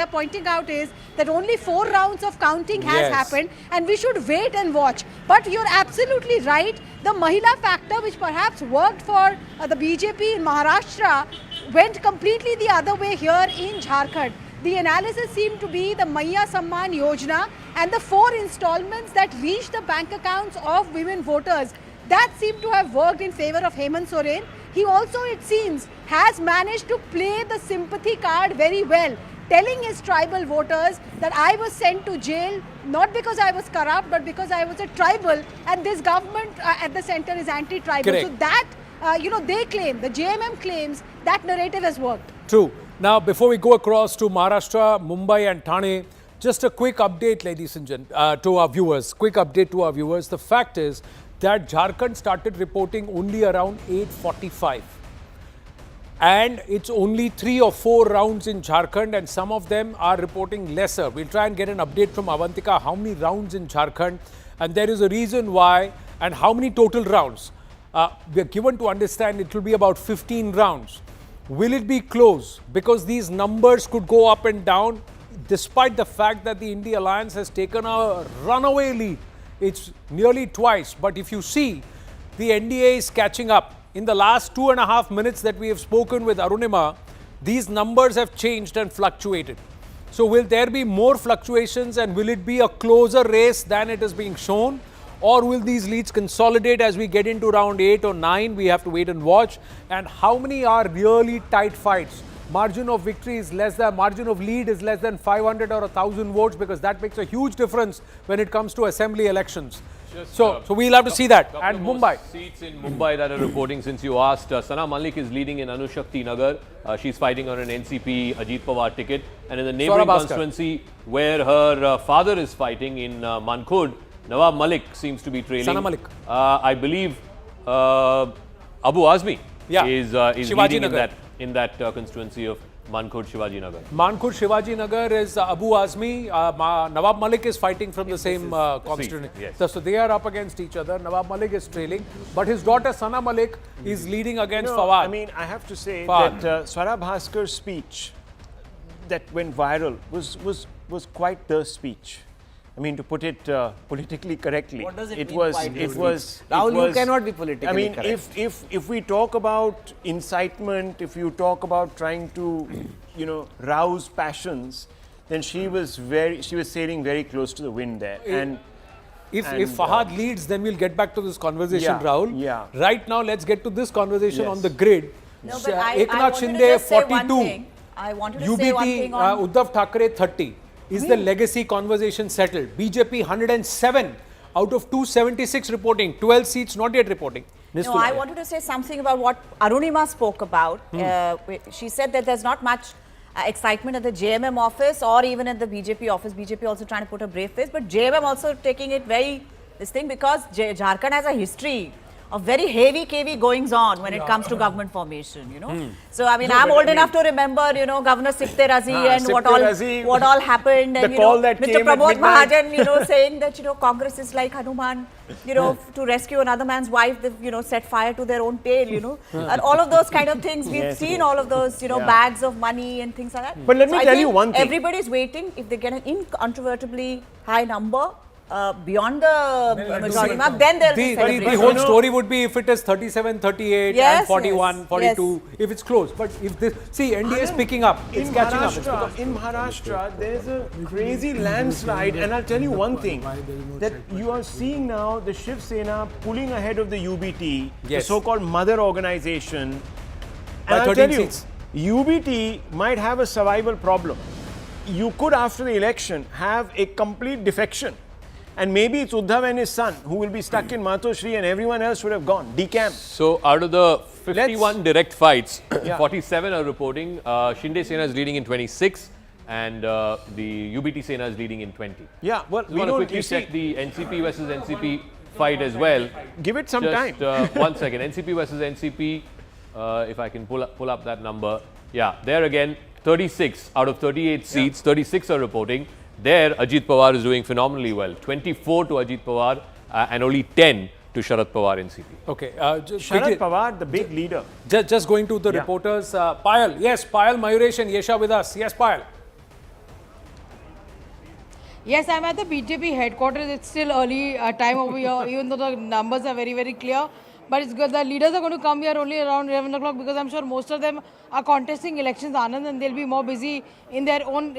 pointing out is that only 4 rounds of counting has happened and we should wait and watch. But you're absolutely right. The Mahila factor, which perhaps worked for the BJP in Maharashtra, went completely the other way here in Jharkhand. The analysis seemed to be the Maiya Samman Yojana and the 4 installments that reached the bank accounts of women voters. That seemed to have worked in favor of Hemant Soren. He also, it seems, has managed to play the sympathy card very well, telling his tribal voters that I was sent to jail not because I was corrupt but because I was a tribal, and this government at the center is anti-tribal. So that, they claim, the JMM claims that narrative has worked. True. Now, before we go across to Maharashtra, Mumbai and Thane, just a quick update, ladies and gentlemen, to our viewers. Quick update to our viewers. The fact is that Jharkhand started reporting only around 8:45. And it's only 3 or 4 rounds in Jharkhand, and some of them are reporting lesser. We'll try and get an update from Avantika, how many rounds in Jharkhand, and there is a reason why, and how many total rounds. We are given to understand it will be about 15 rounds. Will it be close? Because these numbers could go up and down, despite the fact that the I.N.D.A. alliance has taken a runaway lead. It's nearly twice, but if you see, the NDA is catching up. In the last 2.5 minutes that we have spoken with Arunima, these numbers have changed and fluctuated. So will there be more fluctuations, and will it be a closer race than it is being shown? Or will these leads consolidate as we get into round 8 or 9? We have to wait and watch. And how many are really tight fights? Margin of victory is less than, margin of lead is less than 500 or 1,000 votes, because that makes a huge difference when it comes to assembly elections. So we'll have to see that. And Mumbai. Seats in Mumbai that are reporting since you asked. Sana Malik is leading in Anushakti Nagar. She's fighting on an NCP Ajit Pawar ticket. And in the neighbouring constituency where her father is fighting in Mankhurd, Nawab Malik seems to be trailing. Sana Malik. I believe Abu Azmi is leading in that constituency of Mankhurd Shivaji Nagar. Mankhurd Shivaji Nagar is Abu Azmi. Nawab Malik is fighting from the same constituency. Yes. So they are up against each other. Nawab Malik is trailing, but his daughter Sana Malik is leading against Fawad. I mean, I have to say that Swara Bhaskar's speech that went viral was quite the speech. I mean, to put it politically correctly, what does it mean? It was. Rahul, you cannot be politically I mean, correct. if we talk about incitement, if you talk about trying to, rouse passions, then she was sailing very close to the wind there. If Fahad leads, then we'll get back to this conversation, Rahul. Yeah. Right now, let's get to this conversation on the grid. No, but I Eknath wanted Shinde, to just say 42. one thing. I wanted to say one thing UBT, on Uddhav Thackeray, 30. Is the legacy conversation settled? BJP 107 out of 276 reporting, 12 seats not yet reporting. No, I wanted to say something about what Arunima spoke about. She said that there's not much excitement at the JMM office or even at the BJP office. BJP also trying to put a brave face, but JMM also taking it very, because Jharkhand has a history of very heavy goings on when it comes to government formation, So, I mean, I'm old enough to remember, Governor Sipte Razi and what all happened. And, Mr. Pramod Mahajan, saying that, Congress is like Hanuman, to rescue another man's wife, they've, set fire to their own tail, and all of those kind of things. We've seen all of those, bags of money and things like that. But let me tell you one thing. Everybody's waiting. If they get an incontrovertibly high number, beyond the majority mark, then there will be celebration. The whole story would be if it is 37, 38 and 41, 42, if it's close. But if this, see, NDA is picking up, it's catching up. In Maharashtra, there's a crazy landslide, and I'll tell you one thing, that you are seeing now the Shiv Sena pulling ahead of the UBT, the so-called mother organization. And I'll tell you, UBT might have a survival problem. You could, after the election, have a complete defection. And maybe it's Uddhav and his son who will be stuck in Matoshri, and everyone else would have gone, decamped. So out of the 51 direct fights, 47 are reporting. Shinde Sena is leading in 26 and the UBT Sena is leading in 20. Yeah, well, we don't quickly check the NCP versus NCP fight as well. Give it some time. 1 second. NCP versus NCP, if I can pull up that number. Yeah, there again, 36 out of 38 seats, 36 are reporting. There, Ajit Pawar is doing phenomenally well. 24 to Ajit Pawar and only 10 to Sharad Pawar NCP. Okay. Sharad Pawar, the big leader. Just going to the reporters. Payal, yes, Payal Mayuresh and Yesha with us. Yes, Payal. Yes, I'm at the BJP headquarters. It's still early time over here, even though the numbers are very, very clear. But it's good. The leaders are going to come here only around 11 o'clock because I'm sure most of them are contesting elections, Anand, and they'll be more busy in their own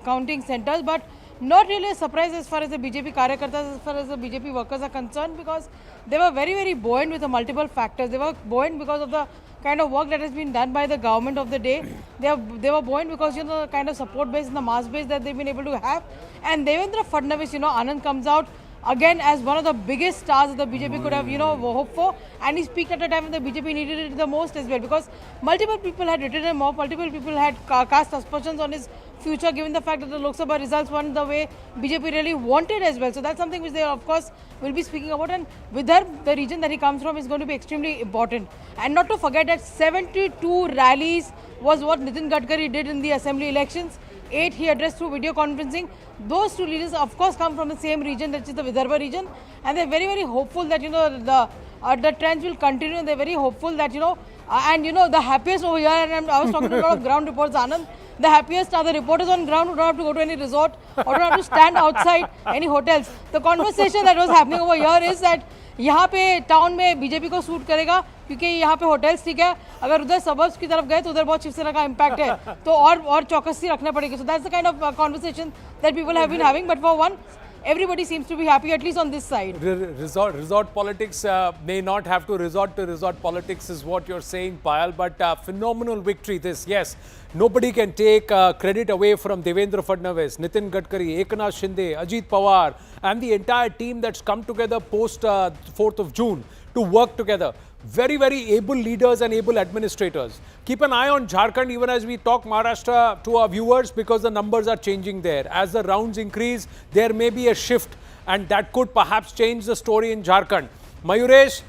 counting centers. But not really a surprise as far as the BJP karyakartas, as far as the BJP workers are concerned, because they were very, very buoyant with the multiple factors. They were buoyant because of the kind of work that has been done by the government of the day. They were buoyant because, you know, the kind of support base and the mass base that they've been able to have. And Devendra Fadnavis, you know, Anand comes out again as one of the biggest stars that the BJP could have, you know, hoped for. And he speaks at a time when the BJP needed it the most as well, because multiple people had written him off, multiple people had cast aspersions on his future, given the fact that the Lok Sabha results weren't the way BJP really wanted as well. So that's something which they, of course, will be speaking about. And with her, the region that he comes from is going to be extremely important. And not to forget that 72 rallies was what Nitin Gadkari did in the assembly elections. 8 he addressed through video conferencing. Those two leaders, of course, come from the same region, that is the Vidarbha region. And they're very, very hopeful that, you know, the trends will continue. And they're very hopeful that, you know, and, you know, the happiest over here, and I was talking to a lot of ground reports, Anand, the happiest are the reporters on ground who don't have to go to any resort or don't have to stand outside any hotels. The conversation that was happening over here is that यहाँ पे town में BJP को suit करेगा क्योंकि यहाँ पे hotels ठीक है, अगर उधर सबर्ब्स की तरफ गए तो उधर बहुत शिवसेना का इम्पैक्ट है, तो और चौकसी रखना पड़ेगी. So that's the kind of conversation that people have been having. But for one, everybody seems to be happy, at least on this side. Resort politics may not have to resort to resort politics is what you're saying, Payal, but phenomenal victory this. Yes, nobody can take credit away from Devendra Fadnavis, Nitin Gadkari, Eknath Shinde, Ajit Pawar and the entire team that's come together post 4th of June to work together. Very, very able leaders and able administrators. Keep an eye on Jharkhand even as we talk Maharashtra to our viewers, because the numbers are changing there. As the rounds increase, there may be a shift and that could perhaps change the story in Jharkhand. Mayuresh,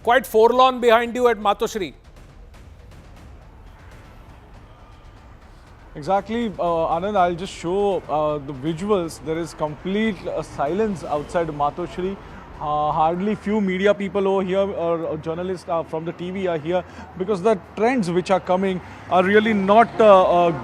quite forlorn behind you at Matoshri. Exactly, Anand, I'll just show the visuals. There is complete silence outside Matoshri. Hardly few media people over here or journalists from the TV are here, because the trends which are coming are really not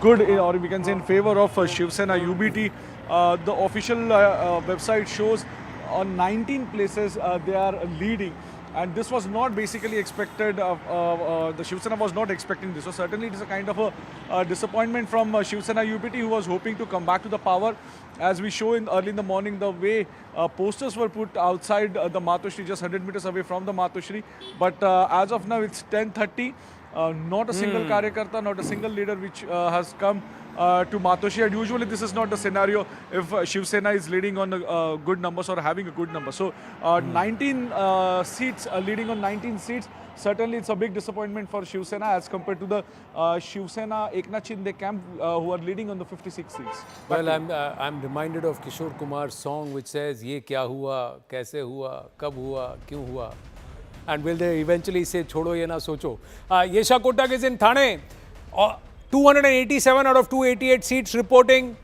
good, or we can say in favor of Shiv Sena UBT. The official website shows on 19 places they are leading. And this was not basically expected, the Shiv Sena was not expecting this. So certainly it is a kind of a disappointment from Shiv Sena UBT, who was hoping to come back to the power. As we show in early in the morning, the way posters were put outside the Matoshri, just 100 meters away from the Matoshri. But as of now, it's 10:30. Not a single karyakarta, not a single leader which has come to Matoshri. And usually this is not the scenario if Shiv Sena is leading on good numbers or having a good number. So 19 seats, leading on 19 seats. Certainly it's a big disappointment for Shiv Sena as compared to the Shiv Sena Eknath Shinde camp who are leading on the 56 seats. Well, I'm reminded of Kishore Kumar's song which says, "Ye kya hua, kaise hua, kab hua, kyun hua?" And will they eventually say, "Chodo ye na socho"? Yesha Kotak is in Thane. 287 out of 288 seats reporting.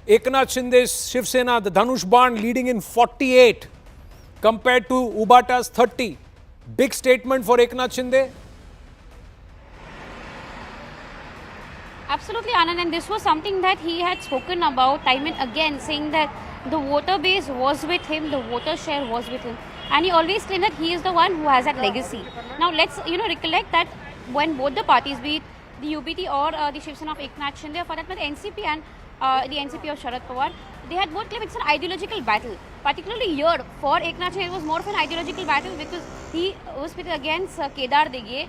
Eknath Shinde's Shiv Sena, the Dhanush Ban, leading in 48 compared to Ubata's 30. Big statement for Eknath Shinde. Absolutely, Anand, and this was something that he had spoken about time and again, saying that the voter base was with him, the voter share was with him, and he always claimed that he is the one who has that legacy. Now let's recollect that when both the parties, be it the UBT or the Shiv Sena of Eknath Shinde, for that matter NCP and the NCP of Sharad Pawar, they had both claimed it's an ideological battle. Particularly here, for Eknath Shinde, it was more of an ideological battle because he was pitted against Kedar Dege.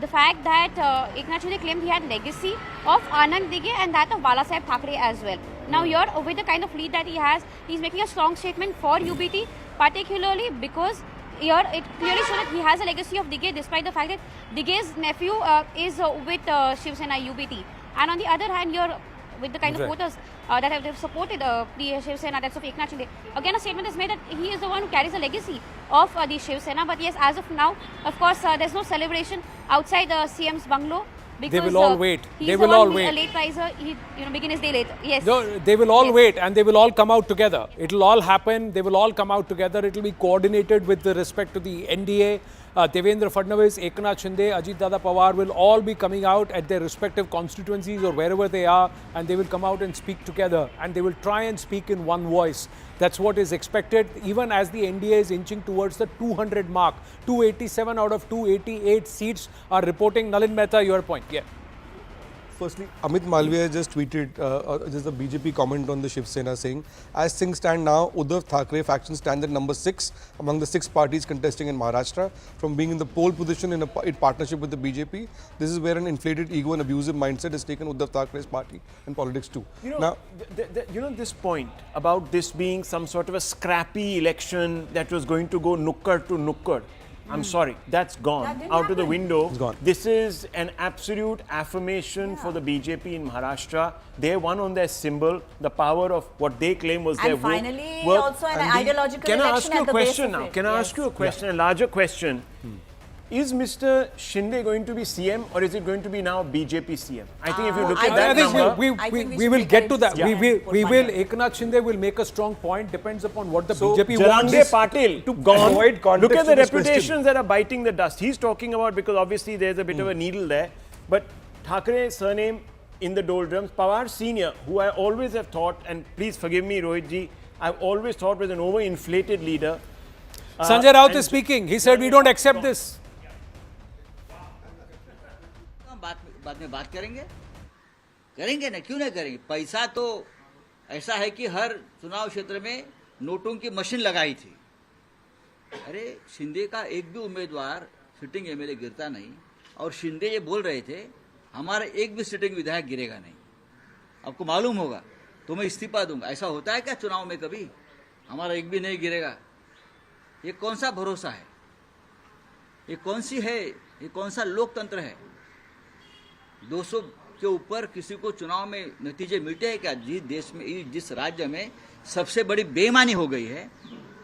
The fact that Eknath Shinde claimed he had legacy of Anand Dege and that of Balasaheb Thackeray as well. Now here, with the kind of lead that he has, he's making a strong statement for UBT, particularly because here it clearly shows that he has a legacy of Dege, despite the fact that Dege's nephew is with Shiv Sena UBT. And on the other hand, here, with the kind of voters that have supported the Shiv Sena, that's of Eknath Shinde. Again, a statement is made that he is the one who carries the legacy of the Shiv Sena. But yes, as of now, of course, there's no celebration outside the CM's bungalow. Because they will all wait. They will all wait. A late riser, he begin his day late. Yes. No, they will all wait and they will all come out together. It will all happen. They will all come out together. It will be coordinated with the respect to the NDA Devendra Fadnavis, Eknath Shinde, Ajit Dada Pawar will all be coming out at their respective constituencies or wherever they are, and they will come out and speak together, and they will try and speak in one voice. That's what is expected, even as the NDA is inching towards the 200 mark. 287 out of 288 seats are reporting. Nalin Mehta, your point. Yeah. Firstly, Amit Malviya just tweeted just a BJP comment on the Shiv Sena saying, as things stand now, Uddhav Thackeray faction stands at number 6 among the 6 parties contesting in Maharashtra. From being in the pole position in partnership with the BJP, this is where an inflated ego and abusive mindset has taken Uddhav Thackeray's party and politics too. Now, this point about this being some sort of a scrappy election that was going to go nukkad to nukkad, I'm sorry, that's gone out of the window. It's gone. This is an absolute affirmation for the BJP in Maharashtra. They won on their symbol, the power of what they claim was their And finally, also an ideological Can I election ask you at a the base question of now? it. Can I ask you a question, a larger question? Is Mr. Shinde going to be CM or is it going to be now BJP CM? I think if you look at I that think number, we will get to that. Yeah. We will. Eknath Shinde will make a strong point. Depends upon what the BJP wants. Jarange Patil, gone. avoid context Look at the to this reputations question. that are biting the dust. He's talking about, because obviously there's a bit of a needle there, but Thackeray's surname in the doldrums. Pawar Senior, who I always have thought, and please forgive me, Rohit ji, I've always thought was an overinflated leader. Sanjay Raut is speaking. He said we don't accept this. बाद में बात करेंगे ना, क्यों नहीं करेंगे? पैसा तो ऐसा है कि हर चुनाव क्षेत्र में नोटों की मशीन लगाई थी। अरे शिंदे का एक भी उम्मीदवार सिटिंग एमएलए गिरता नहीं, और शिंदे ये बोल रहे थे हमारा एक भी सिटिंग विधायक गिरेगा नहीं। आपको मालूम होगा तो मैं इस्तीफा दूंगा। ऐसा होता है क्या चुनाव में कभी? हमारा एक भी नहीं गिरेगा। ये कौन सा भरोसा है? ये कौन सी है? ये कौन सा लोकतंत्र है? 200 के ऊपर किसी को चुनाव में नतीजे मिलते हैं क्या? जिस देश में, जिस राज्य में सबसे बड़ी बेईमानी हो गई है,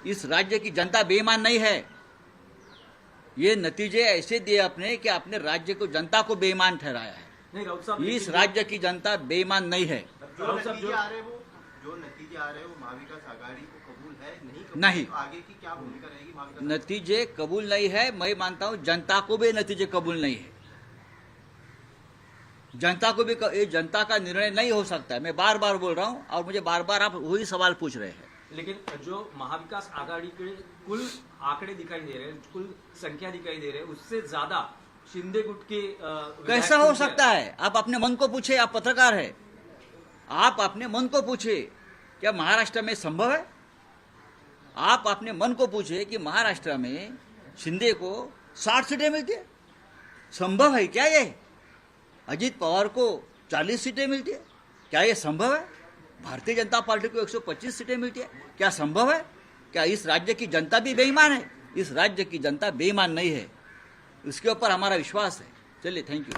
इस राज्य की जनता बेईमान नहीं है। ये नतीजे ऐसे दिए आपने कि आपने राज्य को, जनता को बेईमान ठहराया है। इस राज्य की जनता बेईमान नहीं है। जो नतीजे आ रहे वो महाविकास आघाड़ी को कबूल है नहीं। तो आगे की क्या भूमिका रहेगी महाविकास? नतीजे कबूल नहीं है। मैं मानता हूं जनता को भी नतीजे कबूल नहीं है। जनता को भी, ये जनता का निर्णय नहीं हो सकता है। मैं बार बार बोल रहा हूं, और मुझे बार बार आप वही सवाल पूछ रहे हैं। लेकिन जो महाविकास आघाड़ी के कुल आंकड़े दिखाई दे रहे हैं, कुल संख्या दिखाई दे रहे हैं, उससे ज्यादा शिंदे गुट के कैसा हो सकता है? आप अपने मन को पूछे, आप पत्रकार है, आप अपने मन को पूछे क्या महाराष्ट्र में संभव है? आप अपने मन को पूछे कि महाराष्ट्र में शिंदे को 60 सीटें मिलती है, संभव है क्या? ये अजीत पवार को 40 सीटें मिलती है, क्या ये संभव है? भारतीय जनता पार्टी को 125 सीटें मिलती है, क्या संभव है? क्या इस राज्य की जनता भी बेईमान है? इस राज्य की जनता बेईमान नहीं है, उसके ऊपर हमारा विश्वास है। चलिए, thank you.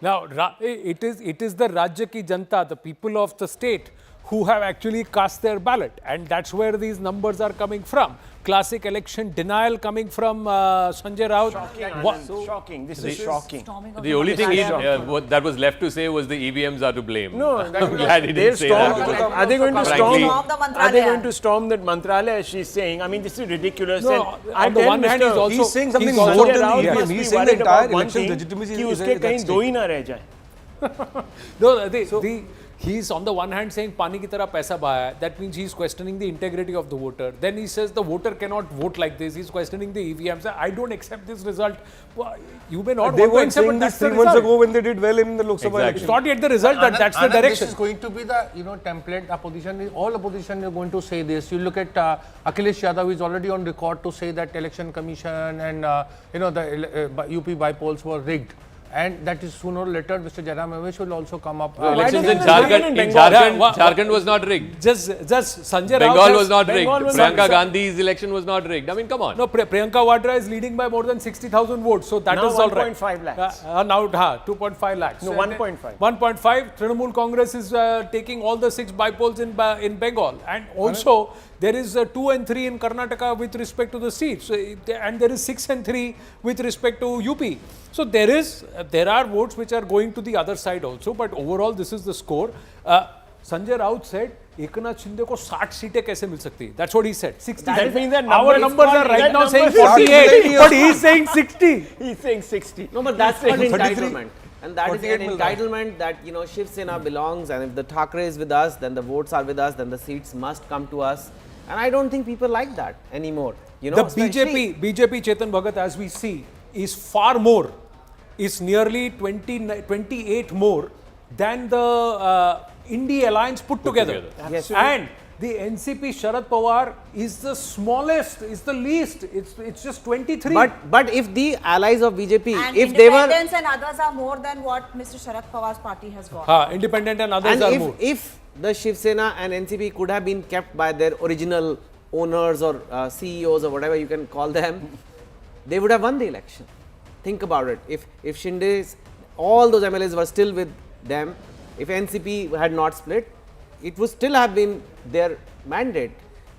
Now, it is the Rajya ki Janta, the people of the state, who have actually cast their ballot, and that's where these numbers are coming from. Classic election denial coming from Sanjay Raut. Shocking. This is shocking. The only thing that was left to say was the EVMs are to blame. No, I'm glad he didn't say that. Are they going to Frankly, storm? Are they going to storm that Mantralaya? As she's saying. I mean, this is ridiculous. No, on the one hand, he's saying something Sanjay more than Raut the EVM. must He's be saying the worried entire about one election thing, legitimacy कि is उसके at कहीं stake. दो ही ना रह जाए. No, he's on the one hand saying pani ki tarah paisa bhaya hai. That means he's questioning the integrity of the voter. Then he says the voter cannot vote like this. He's questioning the EVMs. I don't accept this result. Well, you may not They want to weren't accept, but saying that's this the 3 months result. ago when they did well in the Lok Sabha Exactly. It's election. not yet the result, but that's the direction. This is going to be the template. Opposition, all opposition are going to say this. You look at Akhilesh Yadav is already on record to say that election commission and the UP bypolls were rigged. And that is sooner or later, Mr. JMM will also come up. Elections in Jharkhand was not rigged. Just Sanjay Raut Bengal was not rigged. was Priyanka not- Gandhi's election was not rigged. I mean, come on. No, Priyanka Vadra is leading by more than 60,000 votes. So that Now is all right. 1.5 lakhs. Now 2.5 lakhs. No, 1.5. 1.5. Trinamool Congress is taking all the 6 bypolls in Bengal. And also there is 2 and 3 in Karnataka with respect to the seats. And there is 6 and 3 with respect to UP. So there are votes which are going to the other side also. But overall, this is the score. Sanjay Raut said Eknath Shinde को 60 सीटें कैसे मिल सकती? That's what he said. 60. That means that Our number numbers is are right that now number saying is 48, but he's saying 60. He's saying 60. No, but that's not 33. entitlement. And that is an 48 will die. entitlement that, you know, Shiv Sena belongs, and if the Thackeray is with us, then the votes are with us, then the seats must come to us. And I don't think people like that anymore. You know, The BJP Chetan Bhagat, as we see, is far more, is nearly 28 more than the N.D.A. alliance put together. Yes. And the NCP Sharad Pawar is the smallest, is the least. It's just 23. But if the allies of BJP, And if they were, independents and others are more than what Mr. Sharad Pawar's party has got. Independent and others and are more. if the Shiv Sena and NCP could have been kept by their original owners or CEOs or whatever you can call them, they would have won the election. Think about it. If Shinde's, all those MLAs were still with them, if NCP had not split, it would still have been their mandate,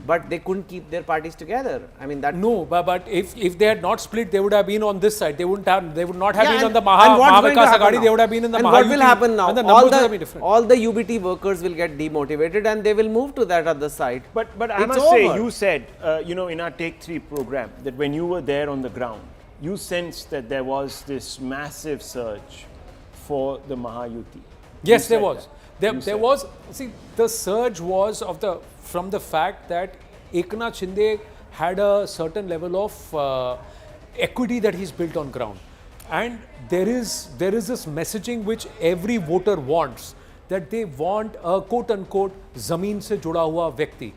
but they couldn't keep their parties together. I mean that. No, but if they had not split, they would have been on this side. They would not have been on the and what's going to Mahavikas happen Aghadi. now? They would have been in the And Mahayuti. what will happen now? And the numbers would have been different. All the UBT workers will get demotivated and they will move to that other side. But I It's must say, over. you said, you know, in our Take 3 program, that when you were there on the ground, you sensed that there was this massive surge for the Mahayuti. Yes, You there said was. that. There was. See, the surge was from the fact that Eknath Shinde had a certain level of equity that he's built on ground, and there is this messaging which every voter wants, that they want a quote unquote zameen se juda hua vyakti,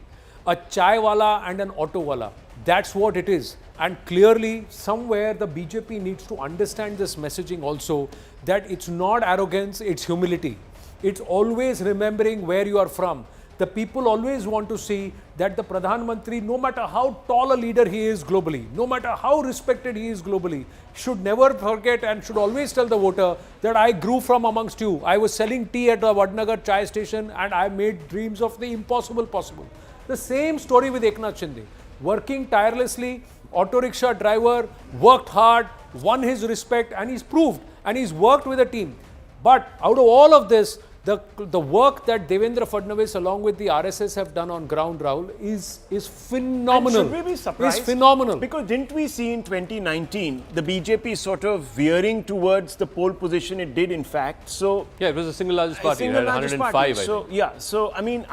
a chai wala and an auto wala. That's what it is. And clearly, somewhere the BJP needs to understand this messaging also, that it's not arrogance, it's humility. It's always remembering where you are from. The people always want to see that the Pradhan Mantri, no matter how tall a leader he is globally, no matter how respected he is globally, should never forget and should always tell the voter that I grew from amongst you. I was selling tea at the Vadnagar chai station and I made dreams of the impossible possible. The same story with Eknath Shinde. Working tirelessly, auto rickshaw driver, worked hard, won his respect, and he's proved, and he's worked with a team. But out of all of this, the work that Devendra Fadnavis along with the RSS have done on ground, Rahul, is phenomenal. And should we be surprised? It's phenomenal. Because didn't we see in 2019 the BJP sort of veering towards the pole position it did in fact? So yeah, it was the single largest party. It had 105, I so think. yeah, so I mean,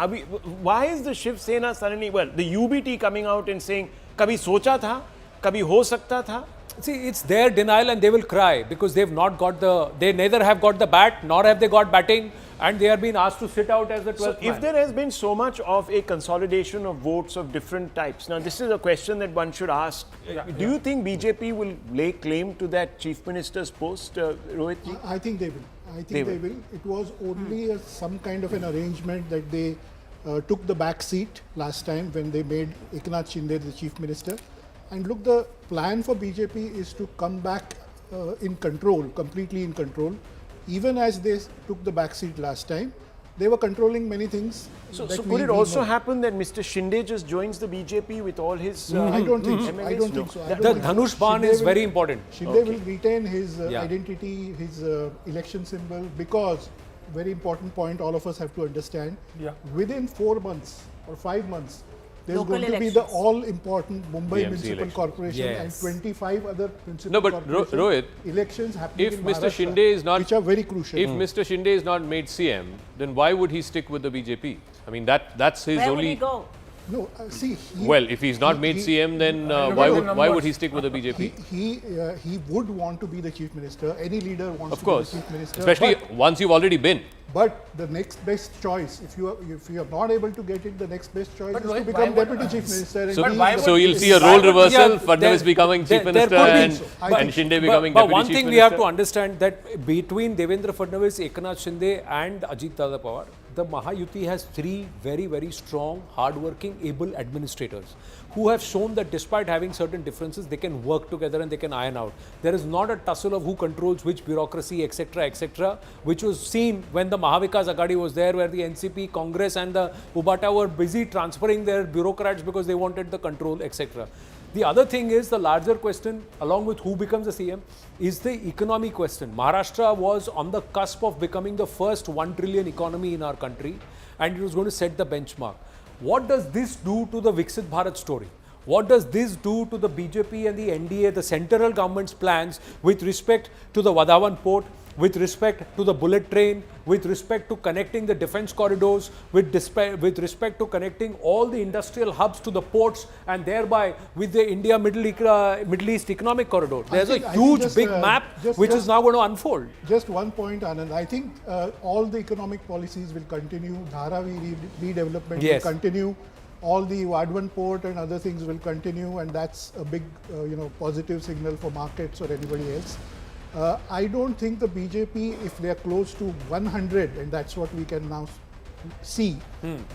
why is the Shiv Sena suddenly, well, the UBT coming out and saying, "Kabhi socha tha, kabhi ho sakta tha." See, it's their denial and they will cry because they've not got they neither have got the bat nor have they got batting, and they are being asked to sit out as the 12th So man. if there has been so much of a consolidation of votes of different types, now this is a question that one should ask. Do you think BJP will lay claim to that Chief Minister's post, Rohit ji? I think they will. I think they will. It was only some kind of an arrangement that they took the back seat last time when they made Eknath Shinde the Chief Minister. And look, the plan for BJP is to come back in control, completely in control. Even as they took the back seat last time, they were controlling many things. So could it also happen that Mr. Shinde just joins the BJP with all his I don't think so. MLAs? I don't think so. The Dhanush Ban is very important. Shinde will retain his identity, his election symbol, because, very important point all of us have to understand, within 4 months or 5 months, there's Local going to be the all-important Mumbai BMC Municipal election. Corporation Yes. and 25 other municipal No, but corporation Rohit, elections happening if in Mr. Maharashtra, Shinde is not, which are very crucial. if Mr. Shinde is not made CM, then why would he stick with the BJP? I mean, that's his Where would only. he go? No, see. Well, if he's not made CM, then why would he stick with the BJP? He would want to be the chief minister. Any leader wants Of to course, be the chief minister. especially once you've already been. But the next best choice, if you are not able to get it, the next best choice is to Rohit, become why would- deputy chief minister. and So, be the so you'll see a deputy role chief minister. reversal, Yeah, Fadnavis there- becoming chief there minister could be. and, I and think- Shinde becoming but deputy one chief thing minister. we have to understand, that between Devendra Fadnavis, Eknath Shinde and Ajit Dada Pawar, the Mahayuti has 3 very, very strong, hard-working, able administrators who have shown that despite having certain differences, they can work together and they can iron out. There is not a tussle of who controls which bureaucracy, etc., which was seen when the Mahavikas Aghadi was there, where the NCP, Congress and the Ubata were busy transferring their bureaucrats because they wanted the control, etc. The other thing is, the larger question, along with who becomes the CM, is the economy question. Maharashtra was on the cusp of becoming the first 1 trillion economy in our country. and it was going to set the benchmark. What does this do to the Viksit Bharat story? What does this do to the BJP and the NDA, the central government's plans with respect to the Vadhavan port, with respect to the bullet train, with respect to connecting the defense corridors, with respect to connecting all the industrial hubs to the ports, and thereby with the India-Middle East economic corridor? There's a huge big map which is now going to unfold. Just one point, Anand. I think all the economic policies will continue. Dharavi redevelopment will continue. All the Vadhavan port and other things will continue, and that's a big, positive signal for markets or anybody else. I don't think the BJP, if they are close to 100, and that's what we can now see,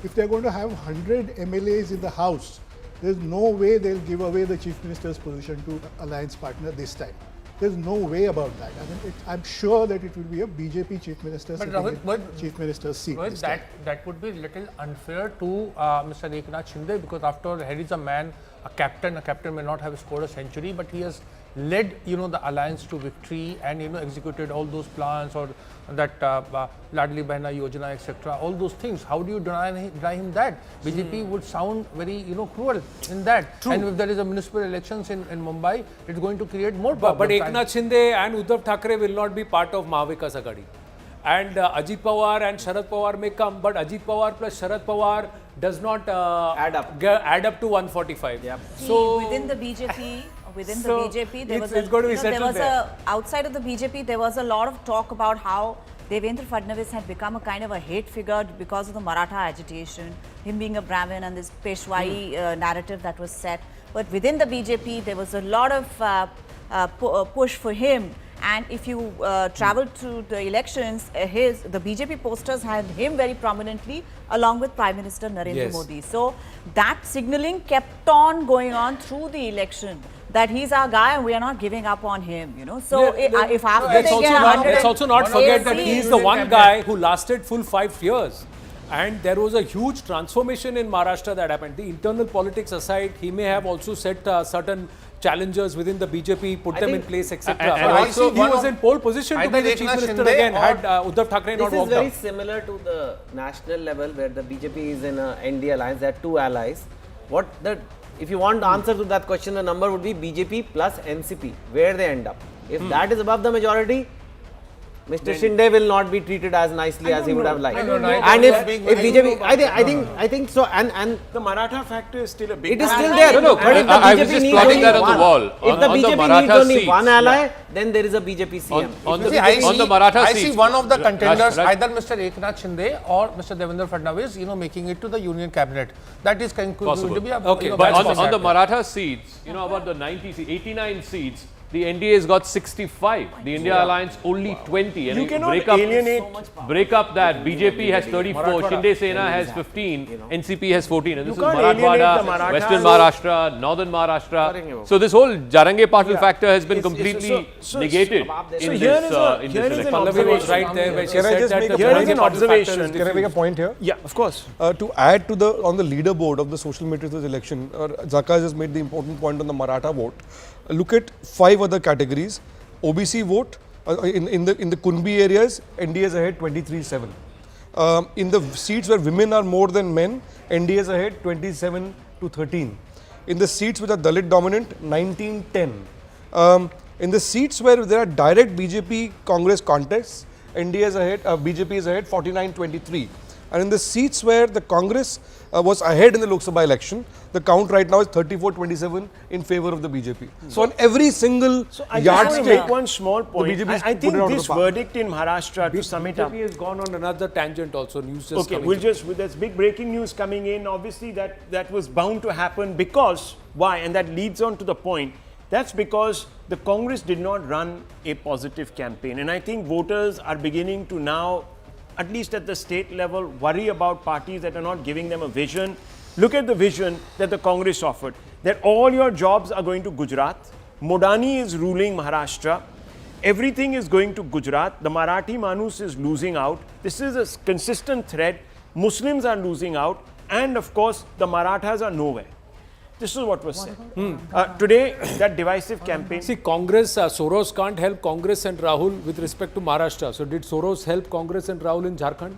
if they're going to have 100 MLAs in the House, there's no way they'll give away the Chief Minister's position to alliance partner this time. There's no way about that. I mean, I'm sure that it will be a BJP Chief Minister Chief Minister's seat. That would be a little unfair to Mr. Eknath Shinde, because after all, he is a man, a captain. A captain may not have scored a century, but he has led, the alliance to victory and, executed all those plans, or that Ladli Behna Yojana, etc. All those things. How do you deny him that? BJP would sound very, cruel in that. True. And if there is a municipal elections in Mumbai, it's going to create more problems. But Eknath Shinde and Uddhav Thackeray will not be part of Mahavikas Aghadi. And Ajit Pawar and Sharad Pawar may come, but Ajit Pawar plus Sharad Pawar does not add up to 145. Yep. So within the BJP, there was outside of the BJP, there was a lot of talk about how Devendra Fadnavis had become a kind of a hate figure because of the Maratha agitation, him being a Brahmin and this Peshwai narrative that was set. But within the BJP, there was a lot of push for him. And if you travel to the elections, the BJP posters had him very prominently along with Prime Minister Narendra Modi. So that signaling kept on going on through the election, that he's our guy and we are not giving up on him, So if after let's also not forget that he's the one guy who lasted full 5 years. And there was a huge transformation in Maharashtra that happened. The internal politics aside, he may have also set certain challengers within the BJP, put them in place, etc. And also he was in pole position to be the Chief Minister again had Uddhav Thackeray not walked out. This is very similar to the national level where the BJP is in an N.D.A alliance. There are two allies. If you want the answer to that question, the number would be BJP plus NCP, where they end up. If that is above the majority, Mr. Shinde will not be treated as nicely as he would have liked. And if BJP, I think so. And the Maratha factor is still a big. It is still there. But if the BJP needs only one, if the BJP needs only one ally, then there is a BJP CM. On the Maratha seats, I see one of the contenders, either Mr. Eknath Shinde or Mr. Devendra Fadnavis, making it to the union cabinet. That is going to be a but on the Maratha seats, about the 89 seats. The NDA has got 65. The India Alliance only 20. And you cannot break up that. BJP has 34. Shinde Sena has 15. NCP has 14. And this is Marathwada, Western Maharashtra, Northern Maharashtra. So this whole Jarange Patil factor has been completely negated in this election. Pallavi was right there where she said that here is an observation. Can I make a point here? Yeah, of course. To add to on the leaderboard of the social matrix election, Zaka just made the important point on the Maratha vote. Look at 5 other categories. OBC vote in the Kunbi areas, NDA is ahead 23-7. In the seats where women are more than men, NDA is ahead 27-13. In the seats which are Dalit dominant, 19-10. In the seats where there are direct BJP Congress contests, NDA is ahead, BJP is ahead 49-23. And in the seats where the Congress was ahead in the Lok Sabha election, the count right now is 34-27 in favor of the BJP. So on every single I just want to make one small point. I think this verdict in Maharashtra, to sum it up, BJP has gone on another tangent also. News just there's big breaking news coming in. Obviously that was bound to happen because, why? And that leads on to the point. That's because the Congress did not run a positive campaign. And I think voters are beginning to now, at least at the state level, worry about parties that are not giving them a vision. Look at the vision that the Congress offered, that all your jobs are going to Gujarat. Modani is ruling Maharashtra. Everything is going to Gujarat. The Marathi Manus is losing out. This is a consistent thread. Muslims are losing out. And of course, the Marathas are nowhere. This is what was said. Today, that divisive campaign. See, Congress, Soros can't help Congress and Rahul with respect to Maharashtra. So, did Soros help Congress and Rahul in Jharkhand?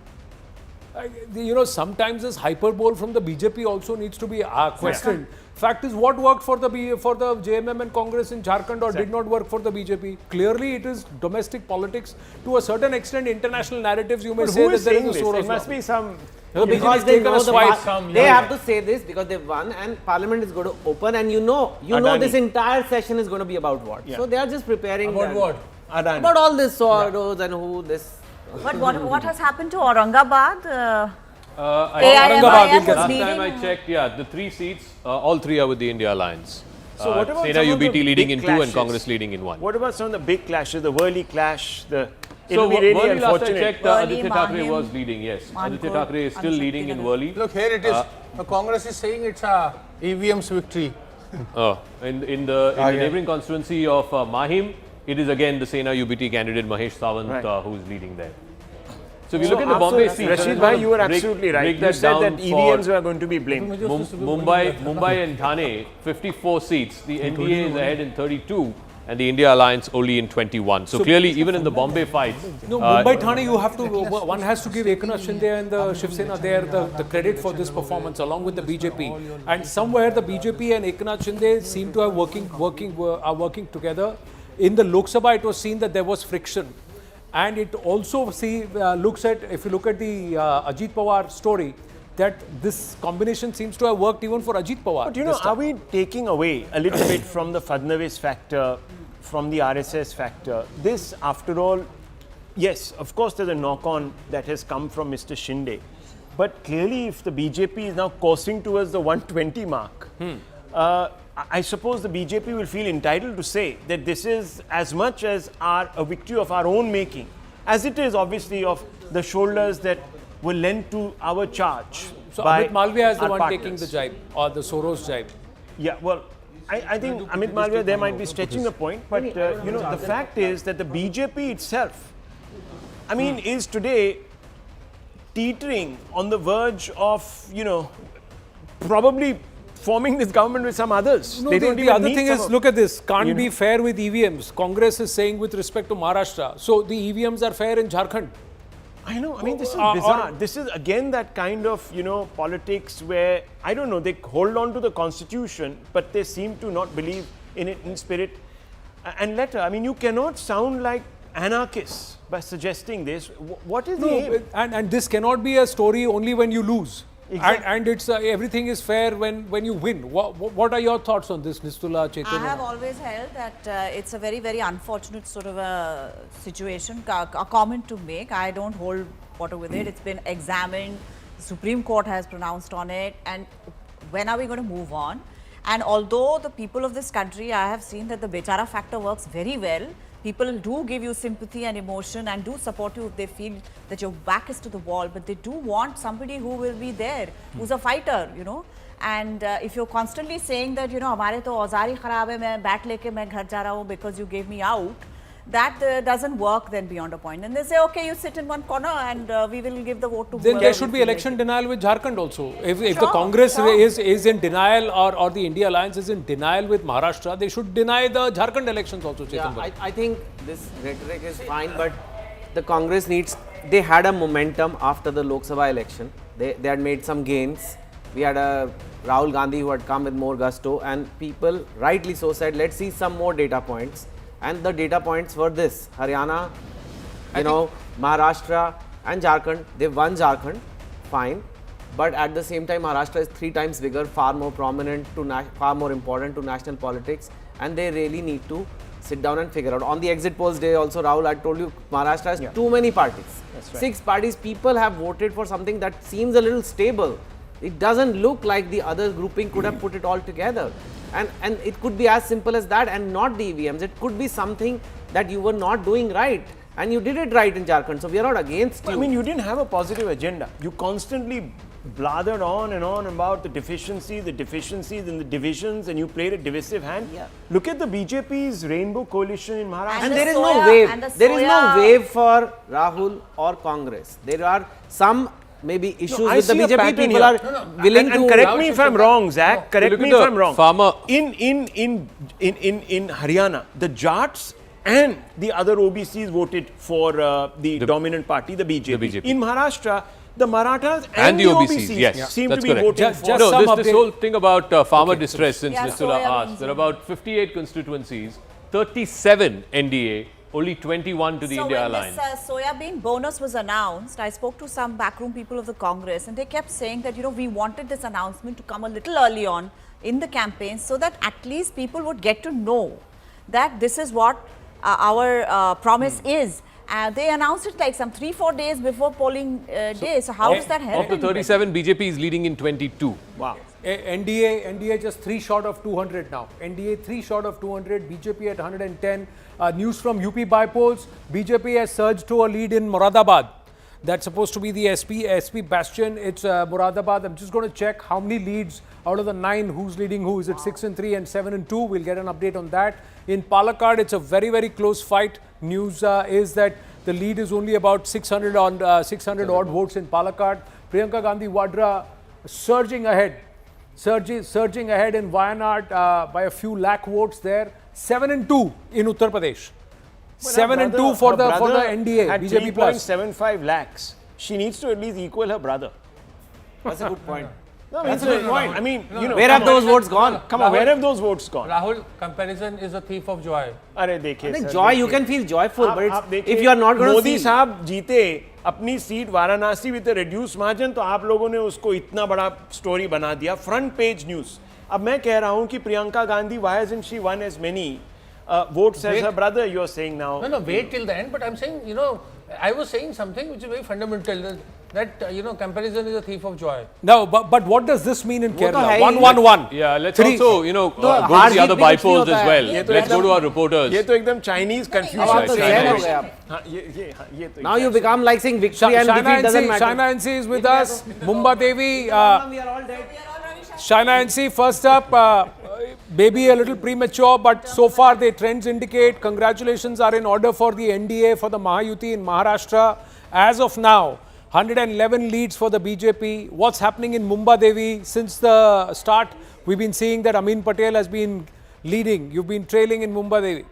you know, sometimes this hyperbole from the BJP also needs to be questioned. Fact is, what worked for the JMM and Congress in Jharkhand or did not work for the BJP? Clearly, it is domestic politics. To a certain extent, international narratives, you may say that there is a Soros. It must be some... Because they know they have to say this because they've won and Parliament is going to open and you know this entire session is going to be about what. So they are just preparing. About what? Adani. About all this Soros and who this. But what has happened to Aurangabad? Last time I checked, the 3 seats, all 3 are with the India Alliance. So what about Sena UBT leading in 2 clashes? and Congress leading in 1. What about some of the big clashes, the Worli clash, So really Worli, last I unfortunate. checked, Aditya Thackeray was leading, yes. Aditya Thackeray is still leading in Worli. Look, here it is. The Congress is saying it's a EVM's victory. In the neighbouring constituency of Mahim, it is again the Sena UBT candidate Mahesh Sawant who is leading there. So if you look at the Bombay seats, Rashid bhai, you were absolutely right. You said that EVMs were going to be blamed. Mumbai and Thane, 54 seats. The NDA is ahead in 32 and the India Alliance only in 21. So clearly, even in the Bombay fights... No, Mumbai, Thane, you have to... One has to give Eknath Shinde and the Shiv Sena there the credit for this performance along with the BJP. And somewhere the BJP and Eknath Shinde seem to have are working together. In the Lok Sabha, it was seen that there was friction. And it also looks at, if you look at the Ajit Pawar story, that this combination seems to have worked even for Ajit Pawar. But you know, are we taking away a little bit from the Fadnavis factor, from the RSS factor? This, after all, yes, of course there's a knock-on that has come from Mr. Shinde. But clearly, if the BJP is now coursing towards the 120 mark, I suppose the BJP will feel entitled to say that this is as much as a victory of our own making, as it is obviously of the shoulders that were lent to our charge. So Amit Malviya is the one taking the jibe, or the Soros jibe. Yeah, well, I think Amit Malviya, they might be stretching the point, but you know, the fact is that the BJP itself, I mean, is today teetering on the verge of, you know, probably forming this government with some others. No, the other thing is, look at this, can't be fair with EVMs. Congress is saying with respect to Maharashtra. So the EVMs are fair in Jharkhand. I know, I mean, this is bizarre. This is again that kind of, you know, politics where, I don't know, they hold on to the constitution, but they seem to not believe in it in spirit and letter. I mean, you cannot sound like anarchists by suggesting this. What is the aim? And this cannot be a story only when you lose. Exactly. And it's everything is fair when you win. What are your thoughts on this, Nistula, Chaitanya? I have always held that it's a very, very unfortunate sort of a situation, a comment to make. I don't hold water with it. It's been examined. The Supreme Court has pronounced on it. And when are we going to move on? And although the people of this country, I have seen that the Bechara factor works very well. People do give you sympathy and emotion and do support you if they feel that your back is to the wall, but they do want somebody who will be there, who's a fighter, you know. And if you're constantly saying that, you know, हमारे तो औजार ही खराब है, मैं bat लेके मैं घर जा रहा हूँ because you gave me out, that doesn't work then beyond a point. And they say, okay, you sit in one corner and we will give the vote to Then there should be election denial with Jharkhand also. If the Congress is in denial or the India Alliance is in denial with Maharashtra, they should deny the Jharkhand elections also. Yeah, I think this rhetoric is fine, but the Congress they had a momentum after the Lok Sabha election. They had made some gains. We had a Rahul Gandhi who had come with more gusto, and people rightly so said, let's see some more data points. And the data points were this: Haryana, Maharashtra and Jharkhand. They won Jharkhand, fine. But at the same time, Maharashtra is 3 times bigger, far more prominent, far more important to national politics. And they really need to sit down and figure out. On the exit polls day also, Rahul, I told you, Maharashtra has too many parties. That's right. 6 parties. People have voted for something that seems a little stable. It doesn't look like the other grouping could have put it all together. And it could be as simple as that, and not the EVMs. It could be something that you were not doing right, and you did it right in Jharkhand. So we are not against you. I mean, you didn't have a positive agenda. You constantly blathered on and on about the deficiencies and the divisions, and you played a divisive hand. Yeah. Look at the BJP's rainbow coalition in Maharashtra. And there is no wave. There is no wave for Rahul or Congress. There are some maybe issues with the BJP. People are willing to. And correct me if I'm wrong, Zach. Correct me if I'm wrong. In Haryana, the Jats and the other OBCs voted for the dominant party, the BJP. In Maharashtra, the Marathas and the OBCs, yes, seem to that's be correct. voting for. No, this whole thing about farmer distress, since Yeah, Nisula asked, there are about 58 constituencies, 37 NDA, only 21 to the India when line. this soybean bonus was announced, I spoke to some backroom people of the Congress, and they kept saying that, you know, we wanted this announcement to come a little early on in the campaign, so that at least people would get to know that this is what our promise is. They announced it like some 3-4 days before polling day. So how does that help? Of the 37, BJP is leading in 22. Wow. NDA just 3 short of 200 now. NDA 3 short of 200, BJP at 110. News from UP bypolls, BJP has surged to a lead in Moradabad. That's supposed to be the SP bastion. It's Moradabad. I'm just going to check how many leads out of the 9, who's leading who. Is it 6-3 and 7-2? We'll get an update on that. In Palakkad, it's a very, very close fight. News is that the lead is only about 600 odd votes in Palakkad. Priyanka Gandhi Vadra surging ahead in Wayanad by a few lakh votes there. 7-2 in Uttar Pradesh. 7-2 for the NDA, at BJP plus. 3.75 lakhs. She needs to at least equal her brother. That's a good point. No, that's a good point. I mean, you know, where have those votes gone? Come on, where have those votes gone? Rahul, comparison is a thief of joy. अरे देखिए sir, joy, you can feel joyful, but आप it's, if you are not going to Modi see. साहब जीते अपनी seat Varanasi with reduced margin, तो आप लोगों ने उसको इतना बड़ा स्टोरी बना दिया, फ्रंट पेज न्यूज. अब मैं कह रहा हूँ कि Priyanka Gandhi, why hasn't she won as many votes as her brother? You are saying now. No, wait till the end. But I'm saying, you know, I was saying something which is very fundamental. That you know, comparison is a thief of joy. No, but what does this mean in Kerala? 1-1-1. Yeah, let's also, you know, go to the other bypolls as well. Let's go to our reporters. ये तो एकदम Chinese confusion. Now you become like saying victory and defeat doesn't matter. Shaina NC is with us. Mumba Devi. Shaina NC, first up, maybe a little premature, but so far the trends indicate congratulations are in order for the NDA, for the Mahayuti in Maharashtra. As of now, 111 leads for the BJP. What's happening in Mumba Devi? Since the start, we've been seeing that Amin Patel has been leading. You've been trailing in Mumba Devi.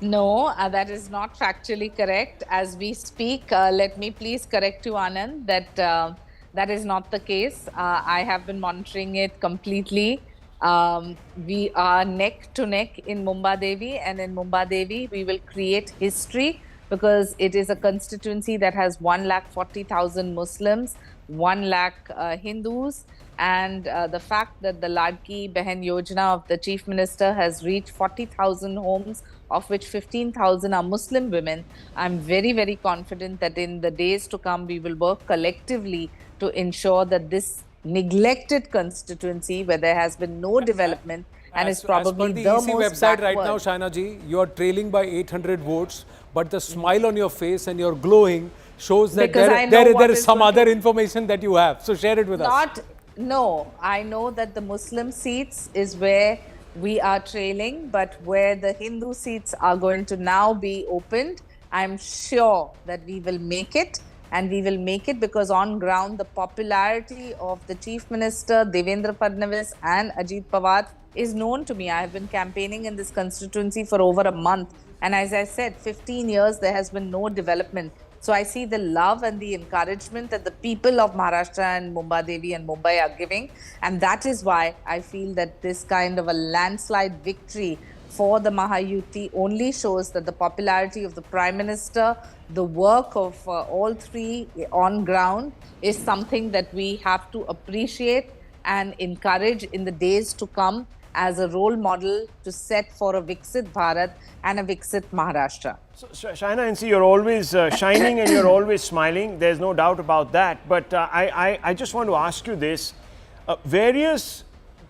No, that is not factually correct. As we speak, let me please correct you, Anand, that that is not the case. I have been monitoring it completely. We are neck to neck in Mumba Devi, and in Mumba Devi, we will create history because it is a constituency that has 140,000 Muslims, 1 lakh Hindus, and the fact that the Ladki Behan Yojana of the Chief Minister has reached 40,000 homes, of which 15,000 are Muslim women. I'm very, very confident that in the days to come, we will work collectively to ensure that this neglected constituency, where there has been no development, and is probably the most website backward. right now, Shaina ji, you are trailing by 800 votes, but the smile on your face and your glowing shows that there is some other information that you have. So share it with us. No, I know that the Muslim seats is where we are trailing, but where the Hindu seats are going to now be opened, I'm sure that we will make it. And we will make it because on ground, the popularity of the Chief Minister, Devendra Fadnavis and Ajit Pawar is known to me. I have been campaigning in this constituency for over a month. And as I said, 15 years, there has been no development. So I see the love and the encouragement that the people of Maharashtra and Mumba Devi and Mumbai are giving. And that is why I feel that this kind of a landslide victory for the Mahayuti only shows that the popularity of the Prime Minister, the work of all three on ground is something that we have to appreciate and encourage in the days to come as a role model to set for a Viksit Bharat and a Viksit Maharashtra. So, Shaina NC, you're always shining and you're always smiling. There's no doubt about that. But I just want to ask you this.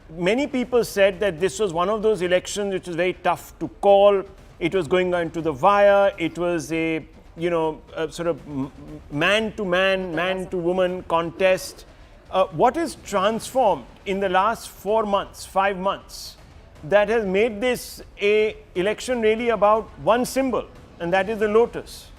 Many people said that this was one of those elections which was very tough to call. It was going into the wire. It was a, you know, a sort of man-to-man, man-to-woman contest. What is transformed in the last 4 months, 5 months, that has made this a election really about one symbol, and that is the lotus?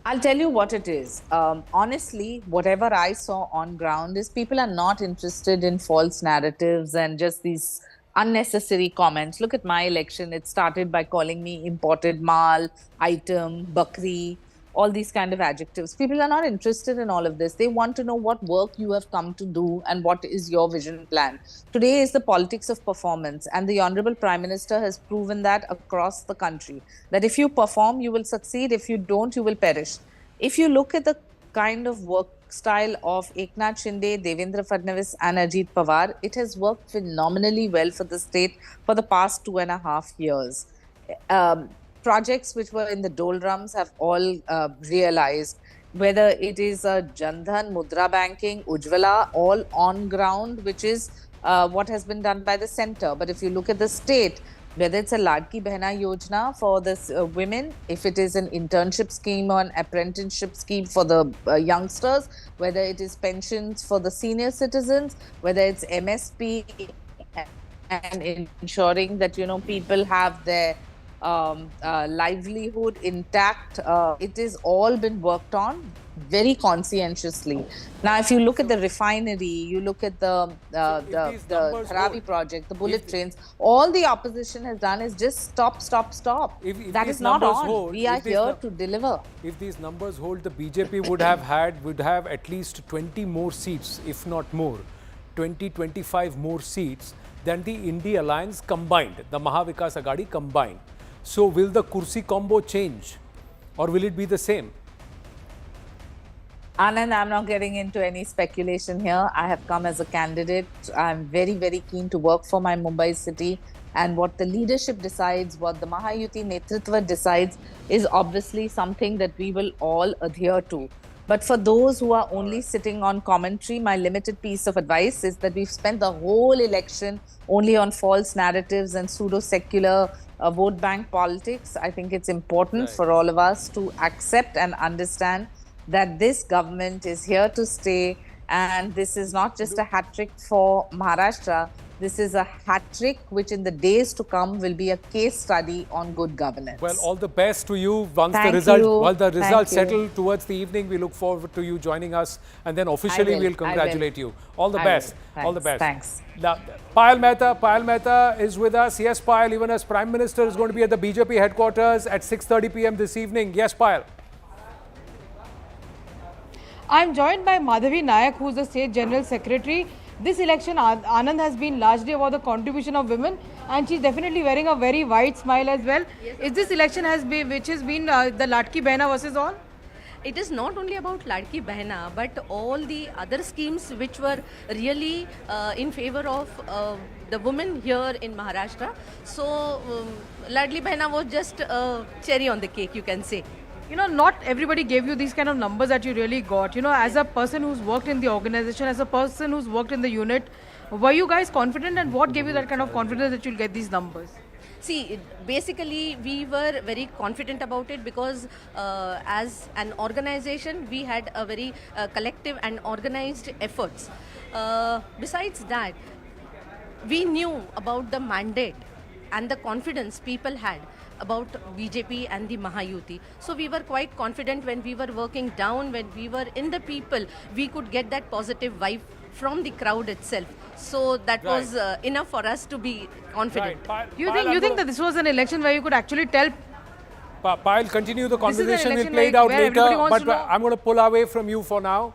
I'll tell you what it is. Honestly, whatever I saw on ground is people are not interested in false narratives and just these unnecessary comments. Look at my election. It started by calling me imported mal, item, bakri. all these kind of adjectives. People are not interested in all of this. They want to know what work you have come to do and what is your vision plan. Today is the politics of performance, and the Honorable Prime Minister has proven that across the country, that if you perform, you will succeed. If you don't, you will perish. If you look at the kind of work style of Eknath Shinde, Devendra Fadnavis and Ajit Pawar, it has worked phenomenally well for the state for the past 2.5 years. Projects which were in the doldrums have all realized, whether it is Jan Dhan, Mudra Banking, Ujjwala, all on ground, which is what has been done by the centre. But if you look at the state, whether it's a Ladki Behna Yojana for this women, if it is an internship scheme or an apprenticeship scheme for the youngsters, whether it is pensions for the senior citizens, whether it's MSP and ensuring that, you know, people have their livelihood intact, it is all been worked on very conscientiously. Now, if you look at the refinery, you look at the Dharavi project, the bullet trains, all the opposition has done is just stop. If that is not on. We are here to deliver. If these numbers hold, the BJP would have at least 20 more seats, if not more, 20-25 more seats than the I.N.D.A. alliance combined, the Mahavikas Aghadi combined. So will the Kursi combo change, or will it be the same? Anand, I'm not getting into any speculation here. I have come as a candidate. I'm very, very keen to work for my Mumbai city. And what the leadership decides, what the Mahayuti Netritva decides, is obviously something that we will all adhere to. But for those who are only sitting on commentary, my limited piece of advice is that we've spent the whole election only on false narratives and pseudo-secular vote bank politics. I think it's important for all of us to accept and understand that this government is here to stay, and this is not just a hat trick for Maharashtra. This is a hat trick which in the days to come will be a case study on good governance. Well, all the best to you. Once the results settle towards the evening, we look forward to you joining us, and then officially we'll congratulate you. All the best. All the best. Thanks. Now, Payal Mehta is with us. Yes, Payal, even as Prime Minister, is going to be at the BJP headquarters at 6:30 p.m. this evening. Yes, Payal. I'm joined by Madhavi Nayak, who is the State General Secretary. This election, Anand, has been largely about the contribution of women, and she's definitely wearing a very wide smile as well. Yes. Is this election which has been the Ladki Behna versus all? It is not only about Ladki Behna, but all the other schemes which were really in favor of the women here in Maharashtra. So, Ladki Behna was just a cherry on the cake, you can say. You know, not everybody gave you these kind of numbers that you really got. You know, as a person who's worked in the organization, as a person who's worked in the unit, were you guys confident, and what gave you that kind of confidence that you'll get these numbers? See, basically, we were very confident about it because as an organization, we had a very collective and organized efforts. Besides that, we knew about the mandate and the confidence people had about BJP and the Mahayuti. So we were quite confident when we were working down, when we were in the people, we could get that positive vibe from the crowd itself. So that was enough for us to be confident. You think that this was an election where you could actually tell? Payal, continue the conversation. We'll play it out later, but I'm going to pull away from you for now.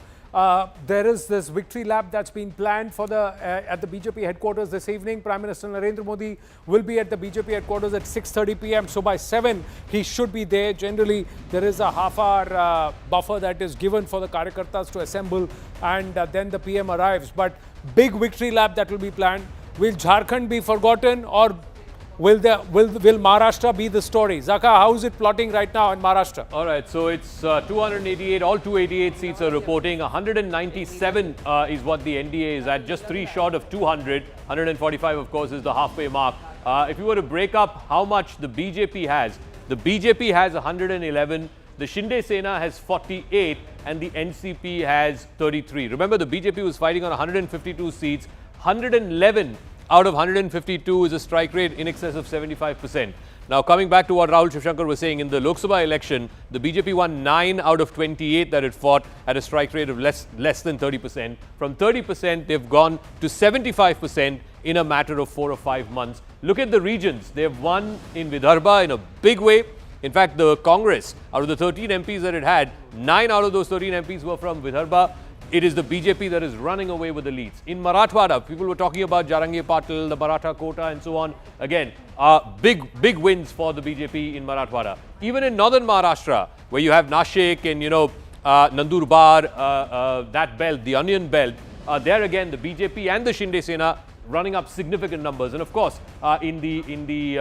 There is this victory lap that's been planned for at the BJP headquarters this evening. Prime Minister Narendra Modi will be at the BJP headquarters at 6:30 p.m. So by 7, he should be there. Generally, there is a half-hour buffer that is given for the Karyakartas to assemble, and then the PM arrives. But big victory lap that will be planned. Will Jharkhand be forgotten, or will Maharashtra be the story? Zaka, how is it plotting right now in Maharashtra? All right, so it's 288, all 288 seats are reporting. 197 is what the NDA is at, just 3 short of 200. 145, of course, is the halfway mark. If you were to break up how much the BJP has 111, the Shinde Sena has 48, and the NCP has 33. Remember, the BJP was fighting on 152 seats, 111 out of 152 is a strike rate in excess of 75%. Now, coming back to what Rahul Shivshankar was saying, in the Lok Sabha election, the BJP won 9 out of 28 that it fought at a strike rate of less than 30%. From 30%, they've gone to 75% in a matter of 4 or 5 months. Look at the regions. They've won in Vidarbha in a big way. In fact, the Congress, out of the 13 MPs that it had, 9 out of those 13 MPs were from Vidarbha. It is the BJP that is running away with the leads. In Marathwada, people were talking about Jarangi Patil, the Maratha quota and so on. Again, big wins for the BJP in Marathwada. Even in northern Maharashtra, where you have Nashik and, Nandurbar, that belt, the onion belt, there again, the BJP and the Shinde Sena running up significant numbers. And of course, in the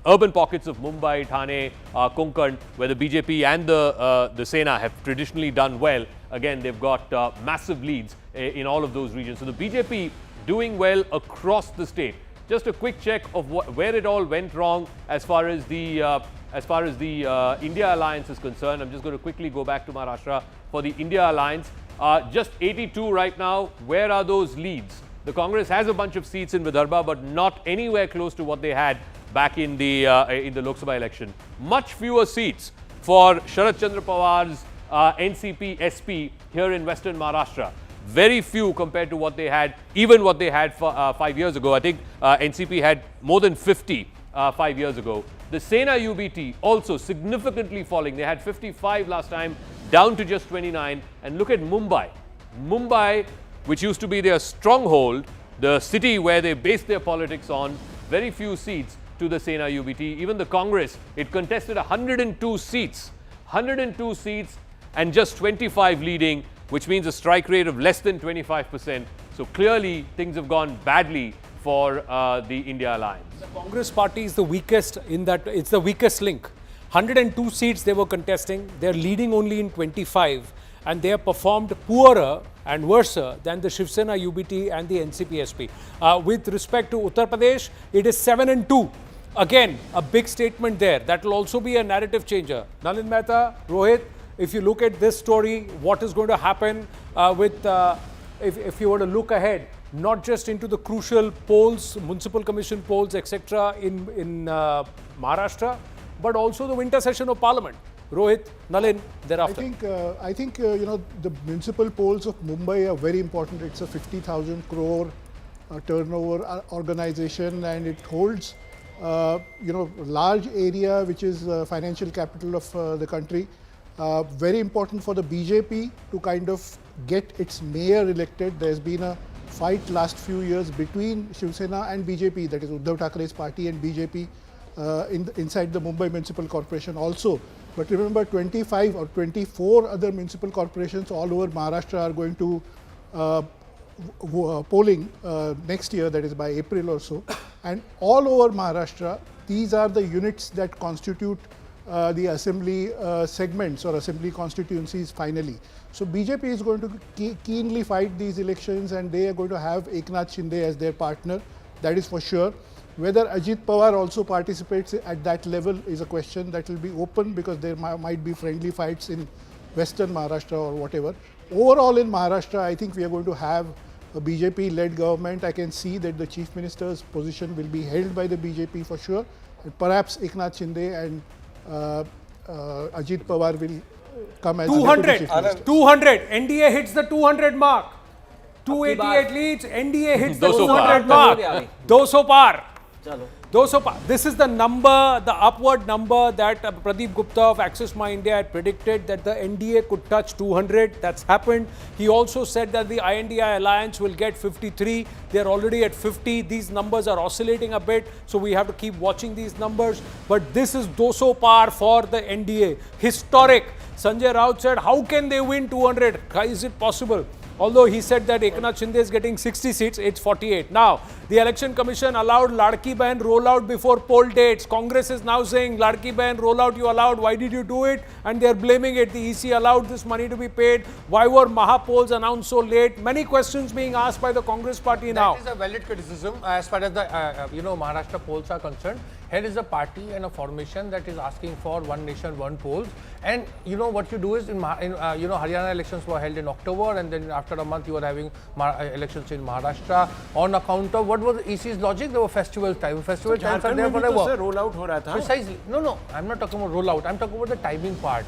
urban pockets of Mumbai, Thane, Konkan, where the BJP and the Sena have traditionally done well, again, they've got massive leads in all of those regions. So the BJP doing well across the state. Just a quick check of where it all went wrong as far as the India alliance is concerned. I'm just going to quickly go back to Maharashtra for the India alliance. Just 82 right now. Where are those leads? The Congress has a bunch of seats in Vidarbha, but not anywhere close to what they had back in the Lok Sabha election. Much fewer seats for Sharad Chandra Pawar's NCP SP here in Western Maharashtra. Very few compared to what they had, even what they had 5 years ago. I think NCP had more than 50 5 years ago. The Sena UBT also significantly falling. They had 55 last time, down to just 29. And look at Mumbai. Mumbai, which used to be their stronghold, the city where they based their politics on, very few seats to the Sena UBT. Even the Congress, it contested 102 seats. 102 seats and just 25 leading, which means a strike rate of less than 25%. So clearly, things have gone badly for the India alliance. The Congress party is the weakest in that, it's the weakest link. 102 seats they were contesting, they're leading only in 25, and they have performed poorer and worse than the Shiv Sena UBT and the NCP SP. With respect to Uttar Pradesh, it is 7-2. Again, a big statement there. That will also be a narrative changer. Nalin Mehta, Rohit, if you look at this story, what is going to happen if you were to look ahead, not just into the crucial polls, municipal commission polls, etc. in Maharashtra, but also the winter session of Parliament. Rohit, Nalin, thereafter. I think the municipal polls of Mumbai are very important. It's a 50,000 crore turnover organization, and it holds large area, which is financial capital of the country. Very important for the BJP to kind of get its mayor elected. There's been a fight last few years between Shiv Sena and BJP, that is Uddhav Thackeray's party and BJP inside the Mumbai Municipal Corporation also. But remember, 25 or 24 other municipal corporations all over Maharashtra are going to polling next year, that is by April or so. And all over Maharashtra, these are the units that constitute the assembly segments or assembly constituencies finally. So BJP is going to keenly fight these elections, and they are going to have Eknath Shinde as their partner, that is for sure. Whether Ajit Pawar also participates at that level is a question that will be open, because there might be friendly fights in Western Maharashtra or whatever. Overall in Maharashtra, I think we are going to have a BJP-led government. I can see that the Chief Minister's position will be held by the BJP for sure. And perhaps Eknath Shinde and Ajit Pawar will come as 200. 200. NDA hits the 200 mark. 288 leads. NDA hits the 200 mark. 200 par. This is the number, the upward number that Pradip Gupta of Access My India had predicted, that the NDA could touch 200. That's happened. He also said that the I.N.D.I.A alliance will get 53. They're already at 50. These numbers are oscillating a bit, so we have to keep watching these numbers. But this is 200 par for the NDA. Historic. Sanjay Raut said, how can they win 200? How is it possible? Although he said that Eknath Shinde is getting 60 seats, it's 48. Now, the Election Commission allowed Ladki Bahan rollout before poll dates. Congress is now saying, Ladki Bahan rollout you allowed, why did you do it? And they're blaming it. The EC allowed this money to be paid. Why were Maha polls announced so late? Many questions being asked by the Congress party now. That is a valid criticism as far as the Maharashtra polls are concerned. Here is a party and a formation that is asking for one nation, one polls. And what you do is, Haryana elections were held in October, and then after a month you were having elections in Maharashtra. On account of what was the EC's logic? There were festival time. Festival times are there forever. Precisely. No, I'm not talking about rollout. I'm talking about the timing part.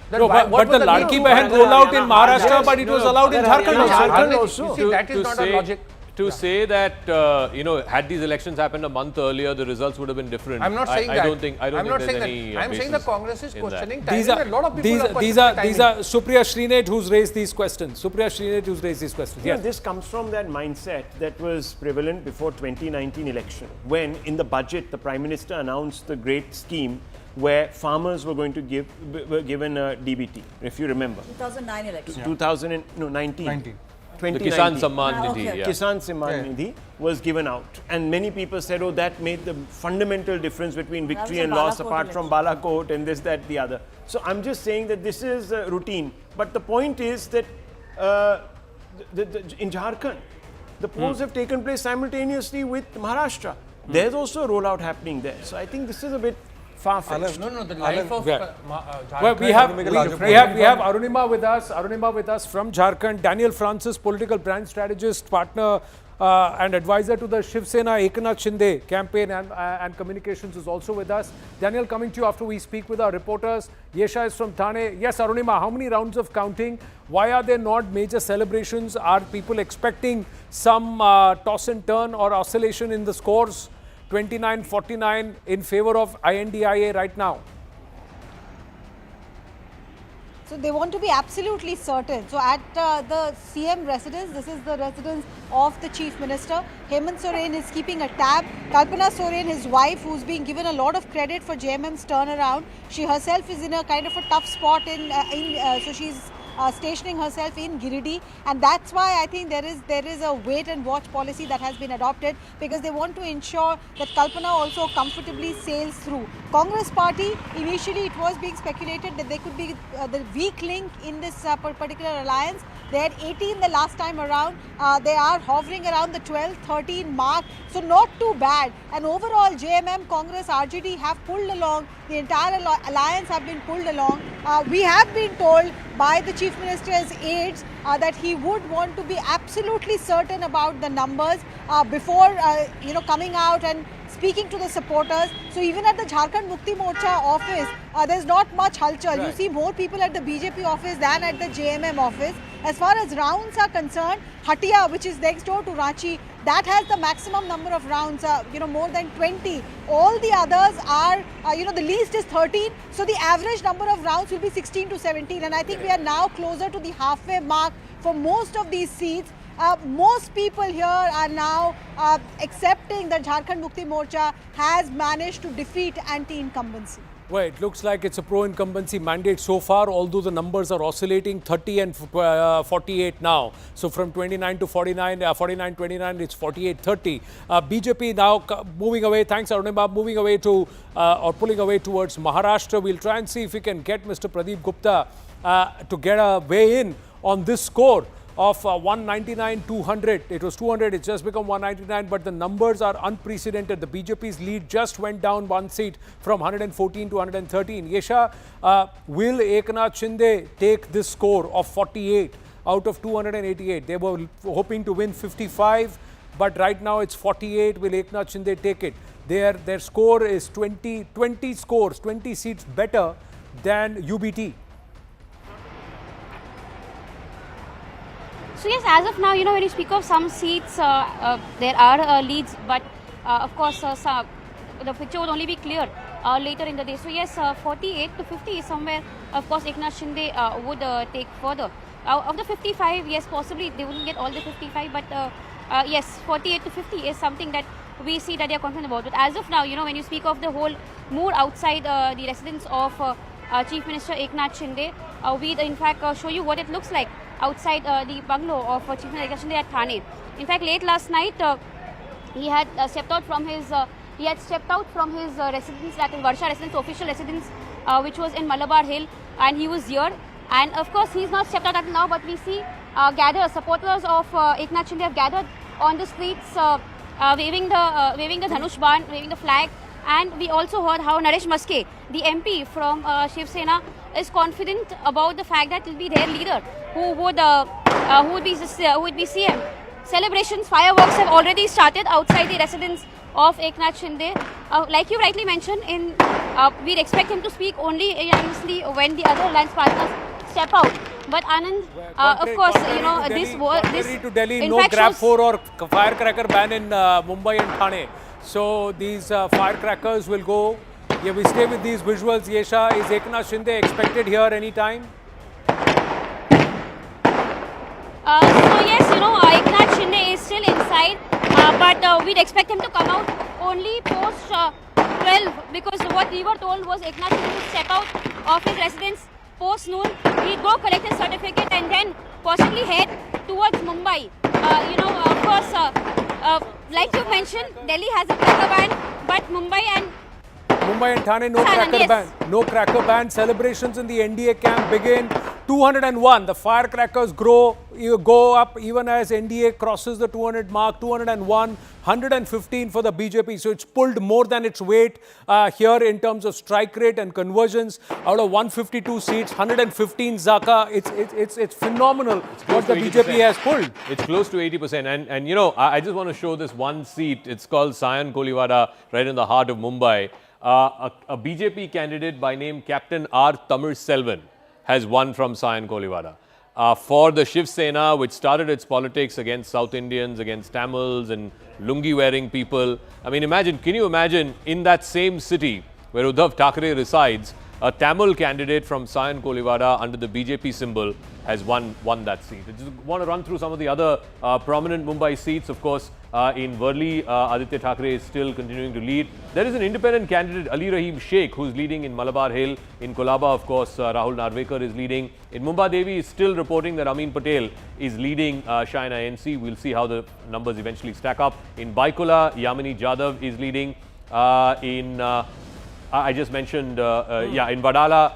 No, but the Ladki Bahan rollout in Maharashtra, but it was allowed in Jharkhand also. You see, that is not a logic. to say that, had these elections happened a month earlier, the results would have been different. I'm not saying that. I don't think there's any I'm saying the Congress is questioning timing. These are Supriya Srinath who's raised these questions. Yeah, this comes from that mindset that was prevalent before 2019 election, when in the budget the Prime Minister announced the great scheme where farmers were going to were given a DBT, if you remember. 2009 election. 2019. The Kisan Samman Nidhi. Kisan Samman Nidhi was given out, and many people said, oh, that made the fundamental difference between victory and loss, apart from Balakot and this, that, the other. So I'm just saying that this is routine. But the point is that in Jharkhand, the polls have taken place simultaneously with Maharashtra. There's also a rollout happening there. So I think this is a bit far-fetched. No, the life of well, we have Arunima with us from Jharkhand. Daniel Francis, political brand strategist, partner and advisor to the Shiv Sena Eknath Shinde campaign and communications, is also with us. Daniel, coming to you after we speak with our reporters. Yesha is from Thane. Yes, Arunima, how many rounds of counting? Why are there not major celebrations? Are people expecting some toss and turn or oscillation in the scores? 29-49 in favor of I.N.D.I.A. right now. So they want to be absolutely certain. So at the CM residence, this is the residence of the Chief Minister. Hemant Soren is keeping a tab. Kalpana Soren, his wife, who's being given a lot of credit for JMM's turnaround. She herself is in a kind of a tough spot so she's stationing herself in Giridih, and that's why I think there is a wait and watch policy that has been adopted, because they want to ensure that Kalpana also comfortably sails through. Congress party, initially it was being speculated that they could be the weak link in this particular alliance. They had 18 the last time around. They are hovering around the 12-13 mark, so not too bad. And overall, JMM, Congress, RJD have pulled along. The entire alliance have been pulled along. We have been told by the Chief Minister's aides that he would want to be absolutely certain about the numbers before coming out and speaking to the supporters. So even at the Jharkhand Mukti Morcha office, there's not much halchal. Right. You see more people at the BJP office than at the JMM office. As far as rounds are concerned, Hatia, which is next door to Ranchi, that has the maximum number of rounds, more than 20. All the others are, the least is 13. So the average number of rounds will be 16 to 17. And I think we are now closer to the halfway mark for most of these seats. Most people here are now accepting that Jharkhand Mukti Morcha has managed to defeat anti-incumbency. Well, it looks like it's a pro-incumbency mandate so far, although the numbers are oscillating 30 and 48 now. So from 29 to 49, 49-29, it's 48-30. BJP now moving away, thanks Arunima, moving away to or pulling away towards Maharashtra. We'll try and see if we can get Mr. Pradip Gupta to get a way in on this score of 199-200. It was 200, it's just become 199, but the numbers are unprecedented. The BJP's lead just went down one seat from 114 to 113. Yesha, will Eknath Shinde take this score of 48 out of 288? They were hoping to win 55, but right now it's 48. Will Eknath Shinde take it? Their score is 20 seats better than UBT. So yes, as of now, when you speak of some seats, there are leads, but of course, the picture would only be clear later in the day. So yes, 48 to 50 is somewhere, of course, Eknath Shinde would take further. Of the 55, yes, possibly they wouldn't get all the 55, but yes, 48 to 50 is something that we see that they are confident about. But as of now, when you speak of the whole mood outside the residence of Chief Minister Eknath Shinde, we in fact show you what it looks like outside the bungalow of Chief Minister Eknath Shinde at Thane. In fact, late last night, he had stepped out from his residence, that is Varsha residence, official residence, which was in Malabar Hill, and he was here. And of course, he's not stepped out until now, but we see supporters of Eknath Shinde have gathered on the streets, waving the Dhanush Ban, waving the flag. And we also heard how Naresh Maske, the MP from Shiv Sena, is confident about the fact that it will be their leader who would be CM. Celebrations, fireworks have already started outside the residence of Eknath Shinde. Like you rightly mentioned, we'd expect him to speak only when the other alliance partners step out. But Anand, of course, you know, this war, this Contrary to Delhi, in no fact grab shows- 4 or firecracker ban in Mumbai and Thane. So these firecrackers will go. Yeah, we stay with these visuals. Yesha, is Eknath Shinde expected here anytime? So yes, you know, Eknath Shinde is still inside, but we'd expect him to come out only post 12, because what we were told was Eknath Shinde would step out of his residence post noon. He'd go collect his certificate and then possibly head towards Mumbai. You know, of course, like you mentioned, Delhi has a cracker ban, but Mumbai and Thane, no cracker ban. No cracker ban. Celebrations in the NDA camp begin. 201. The firecrackers go up even as NDA crosses the 200 mark. 201, 115 for the BJP. So it's pulled more than its weight here in terms of strike rate and conversions. Out of 152 seats, 115 Zaka. It's phenomenal what the BJP has pulled. It's close to 80%. And you know, I just want to show this one seat. It's called Sayan Koliwada, right in the heart of Mumbai. A BJP candidate by name Captain R. Tamil Selvan has won from Sayan Koliwada. For the Shiv Sena, which started its politics against South Indians, against Tamils and lungi-wearing people. I mean, can you imagine in that same city where Uddhav Thackeray resides, a Tamil candidate from Sayan Koliwada under the BJP symbol has won that seat. I just want to run through some of the other prominent Mumbai seats. Of course, in Worli, Aditya Thackeray is still continuing to lead. There is an independent candidate, Ali Rahim Sheikh, who is leading in Malabar Hill. In Kolaba, of course, Rahul Narvekar is leading. In Mumbai Devi is still reporting that Amin Patel is leading Shaina NC. We'll see how the numbers eventually stack up. In Baikola, Yamini Jadhav is leading. I just mentioned, in Vadala,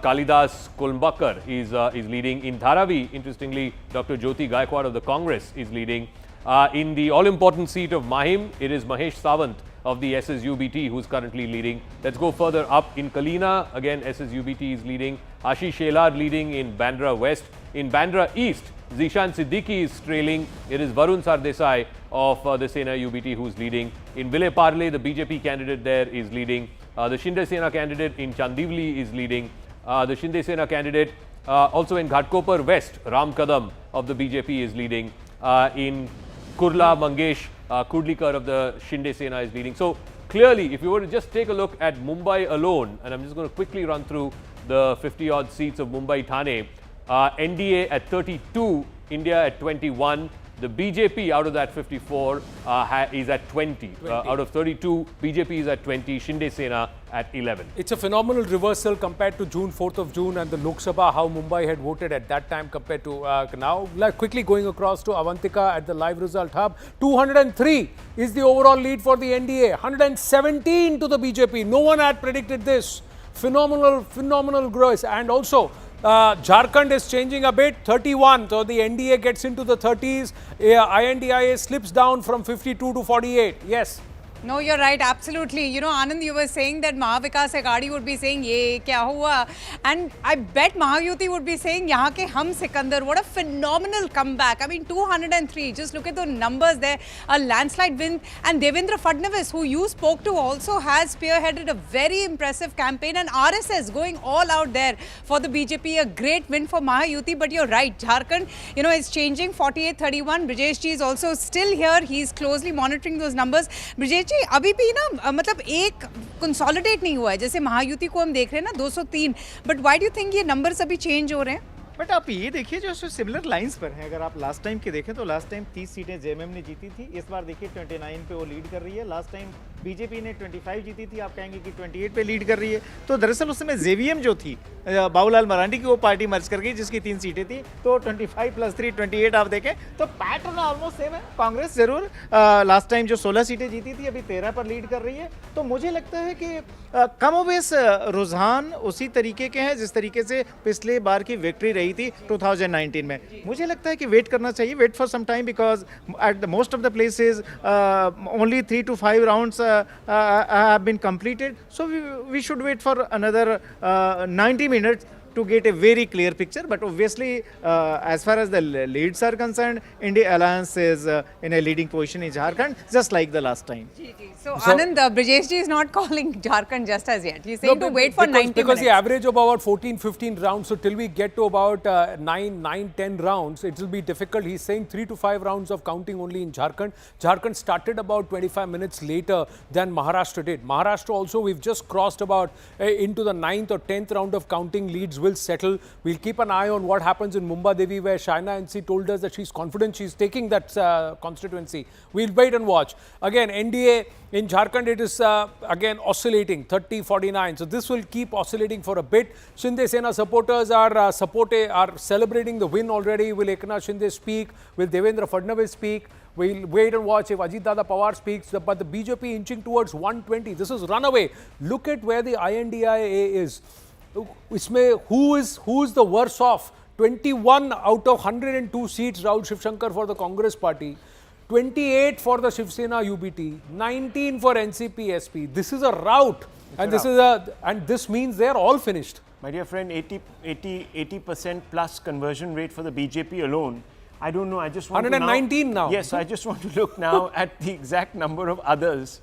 Kalidas Kolmbakar is leading. In Dharavi, interestingly, Dr. Jyoti Gaikwad of the Congress is leading. In the all-important seat of Mahim, it is Mahesh Sawant of the SSUBT who is currently leading. Let's go further up. In Kalina, again, SSUBT is leading. Ashish Shelar leading in Bandra West. In Bandra East, Zishan Siddiqui is trailing. It is Varun Sardesai of the Sena UBT who is leading. In Vile Parle, the BJP candidate there is leading. The Shinde Sena candidate in Chandivli is leading. The Shinde Sena candidate also in Ghatkopar West, Ram Kadam of the BJP is leading. In Kurla, Mangesh Kudlikar of the Shinde Sena is leading. So clearly, if you were to just take a look at Mumbai alone, and I'm just going to quickly run through the 50-odd seats of Mumbai Thane, NDA at 32, India at 21. The BJP out of that 54 is at 20. Out of 32, BJP is at 20, Shinde Sena at 11. It's a phenomenal reversal compared to June, 4th of June and the Lok Sabha, how Mumbai had voted at that time compared to now. Like quickly going across to Avantika at the live result hub, 203 is the overall lead for the NDA, 117 to the BJP. No one had predicted this. Phenomenal growth. And also, Jharkhand is changing a bit, 31. So the NDA gets into the 30s. I.N.D.I.A slips down from 52 to 48. Yes. No, you're right, absolutely. You know, Anand, you were saying that Mahavikas Aghadi would be saying, ye kya hua? And I bet Mahayuti would be saying, yahan ke hum Sikandar. What a phenomenal comeback. I mean, 203. Just look at the numbers there. A landslide win. And Devendra Fadnavis, who you spoke to, also has spearheaded a very impressive campaign. And RSS going all out there for the BJP. A great win for Mahayuti. But you're right, Jharkhand, you know, is changing 48-31. Brijesh ji is also still here. He's closely monitoring those numbers. Brijesh जी अभी भी ना मतलब एक consolidate नहीं हुआ है जैसे महायुति को हम देख रहे हैं ना 203 but why do you think ये नंबर्स अभी चेंज हो रहे हैं बट आप ये देखिए जो सिमिलर लाइंस पर हैं अगर आप लास्ट टाइम के देखें तो लास्ट टाइम 30 सीटें जेएमएम ने जीती थी इस बार देखिए 29 पे वो लीड कर रही है लास्ट टाइम बीजेपी ने 25 जीती थी आप कहेंगे कि 28 पे लीड कर रही है तो दरअसल उस समय जेवीएम जो थी बाबूलाल मरांडी की वो पार्टी मर्ज कर गई जिसकी 3 सीटें थी तो 25 + 3 28 आप देखें तो पैटर्न ऑलमोस्ट सेम है कांग्रेस जरूर लास्ट टाइम जो 16 सीटें जीती थी अभी 13 पर लीड कर रही है तो मुझे लगता है कि कमोबेश रुझान उसी तरीके के हैं जिस तरीके से पिछले बार की विक्ट्री रही थी 2019 में मुझे लगता है कि वेट करना चाहिए wait for some time because at the most of the places only 3 to 5 rounds have been completed so we should wait for another 90 minutes to get a very clear picture. But obviously, as far as the leads are concerned, India Alliance is in a leading position in Jharkhand, just like the last time. So Anand, Brajesh ji is not calling Jharkhand just as yet. He's saying to wait for 90 minutes. Because the average of about 14-15 rounds, so till we get to about 9-10 rounds, it will be difficult. He's saying 3 to 5 rounds of counting only in Jharkhand. Jharkhand started about 25 minutes later than Maharashtra did. Maharashtra also, we've just crossed about into the 9th or 10th round of counting. Leads will settle. We'll keep an eye on what happens in Mumbai Devi, where I.N.D.I.A told us that she's confident she's taking that constituency. We'll wait and watch. Again, NDA in Jharkhand, it is again oscillating 30-49. So this will keep oscillating for a bit. Shinde Sena supporters are celebrating the win already. Will Eknath Shinde speak? Will Devendra Fadnavis speak? We'll wait and watch if Ajit Dada Pawar speaks. But the BJP inching towards 120. This is runaway. Look at where the I.N.D.I.A is. Who is the worse off? 21 out of 102 seats, Rahul Shivshankar for the Congress party. 28 for the Shiv Sena UBT, 19 for NCP SP. This is a rout, and this means they are all finished. My dear friend, 80% plus conversion rate for the BJP alone. I don't know. I just want 119 now. Yes, I just want to look now at the exact number of others.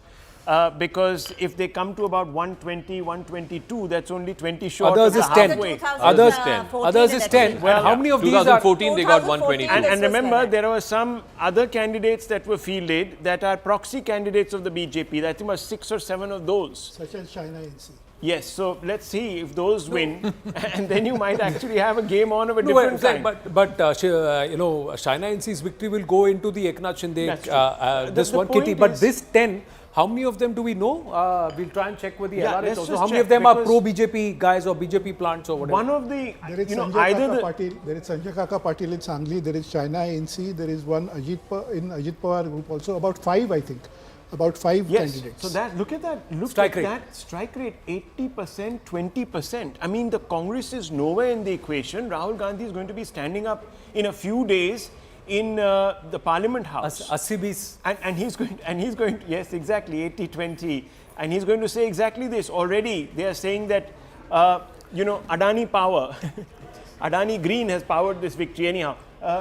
Because if they come to about 120, 122, that's only 20 short. Others is 10. Others is 10. Well, how many of these are? 2014 they got 122. And remember, there were some other candidates that were fielded that are proxy candidates of the BJP. I think there were 6 or 7 of those. Such as China NC. Yes, so let's see if those win, and then you might actually have a game on of a different kind. But China NC's victory will go into the Eknath Shinde, this one kitty. But this 10, how many of them do we know? We'll try and check with the LRS also. How many of them are pro-BJP guys or BJP plants or whatever? One of the, there is Sanjay Kaka Patil in Sangli, there is China NC, there is one in Ajit Pawar group also, about 5 I think. About 5 candidates. So that, look at that, that strike rate, 80%, 20%. I mean, the Congress is nowhere in the equation. Rahul Gandhi is going to be standing up in a few days in the Parliament House. And he's going to, yes, exactly, 80-20. And he's going to say exactly this. Already, they are saying that, Adani power, Adani Green has powered this victory anyhow.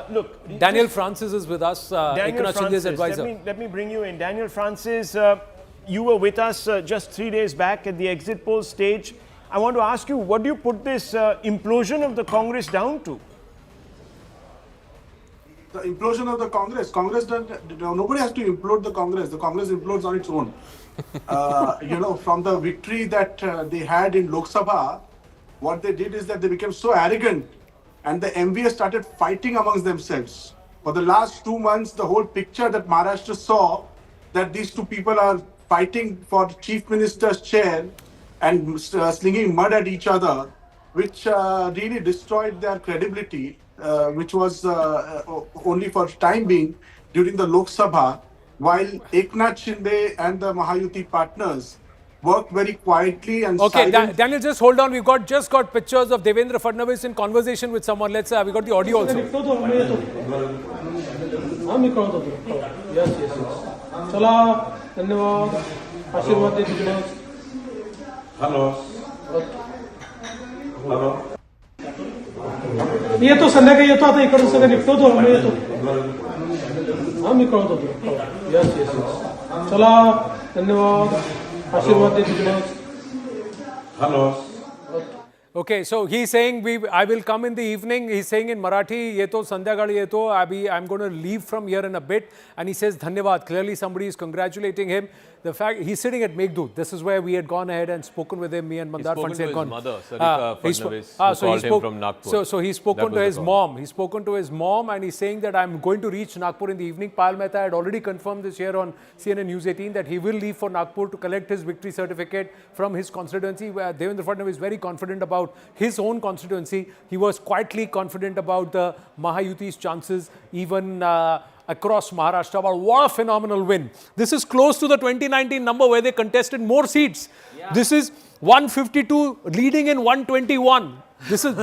Look, Daniel Francis is with us, Daniel Francis, advisor. Let me bring you in. Daniel Francis, you were with us just 3 days back at the exit poll stage. I want to ask you, what do you put this implosion of the Congress down to? The implosion of the Congress. Nobody has to implode the Congress. The Congress implodes on its own. From the victory that they had in Lok Sabha, what they did is that they became so arrogant. And the MVS started fighting amongst themselves. For the last 2 months, the whole picture that Maharashtra saw, that these two people are fighting for the Chief Minister's chair and slinging mud at each other, which really destroyed their credibility, which was only for time being during the Lok Sabha, while Eknath Shinde and the Mahayuti partners worked very quietly and silently. Daniel, just hold on. We've just got pictures of Devendra Fadnavis in conversation with someone. Let's we got the audio also. ये तो संध्याकाळी येतो आता इकडून सगळं निपटवतो मी येतो हा मी कळवतो यस चला धन्यवाद आशीर्वाद देतो Hello. Okay, so he's saying I will come in the evening. He's saying in Marathi, "Ye to sandhyagali ye to I'm going to leave from here in a bit." And he says, "Dhanyavad." Clearly, somebody is congratulating him. The fact he's sitting at Meghdut. This is where we had gone ahead and spoken with him. Me and Mandar Fans had gone. Mother, Sarika Fadnavis, called him from Nagpur. So he's spoken to his mom. He's spoken to his mom, and he's saying that I'm going to reach Nagpur in the evening. Payal Mehta had already confirmed this here on CNN News 18 that he will leave for Nagpur to collect his victory certificate from his constituency. Where Devendra Fadnavis is very confident about his own constituency. He was quietly confident about the Mahayuti's chances, even across Maharashtra. But what a phenomenal win. This is close to the 2019 number where they contested more seats. Yeah. This is 152 leading in 121. This is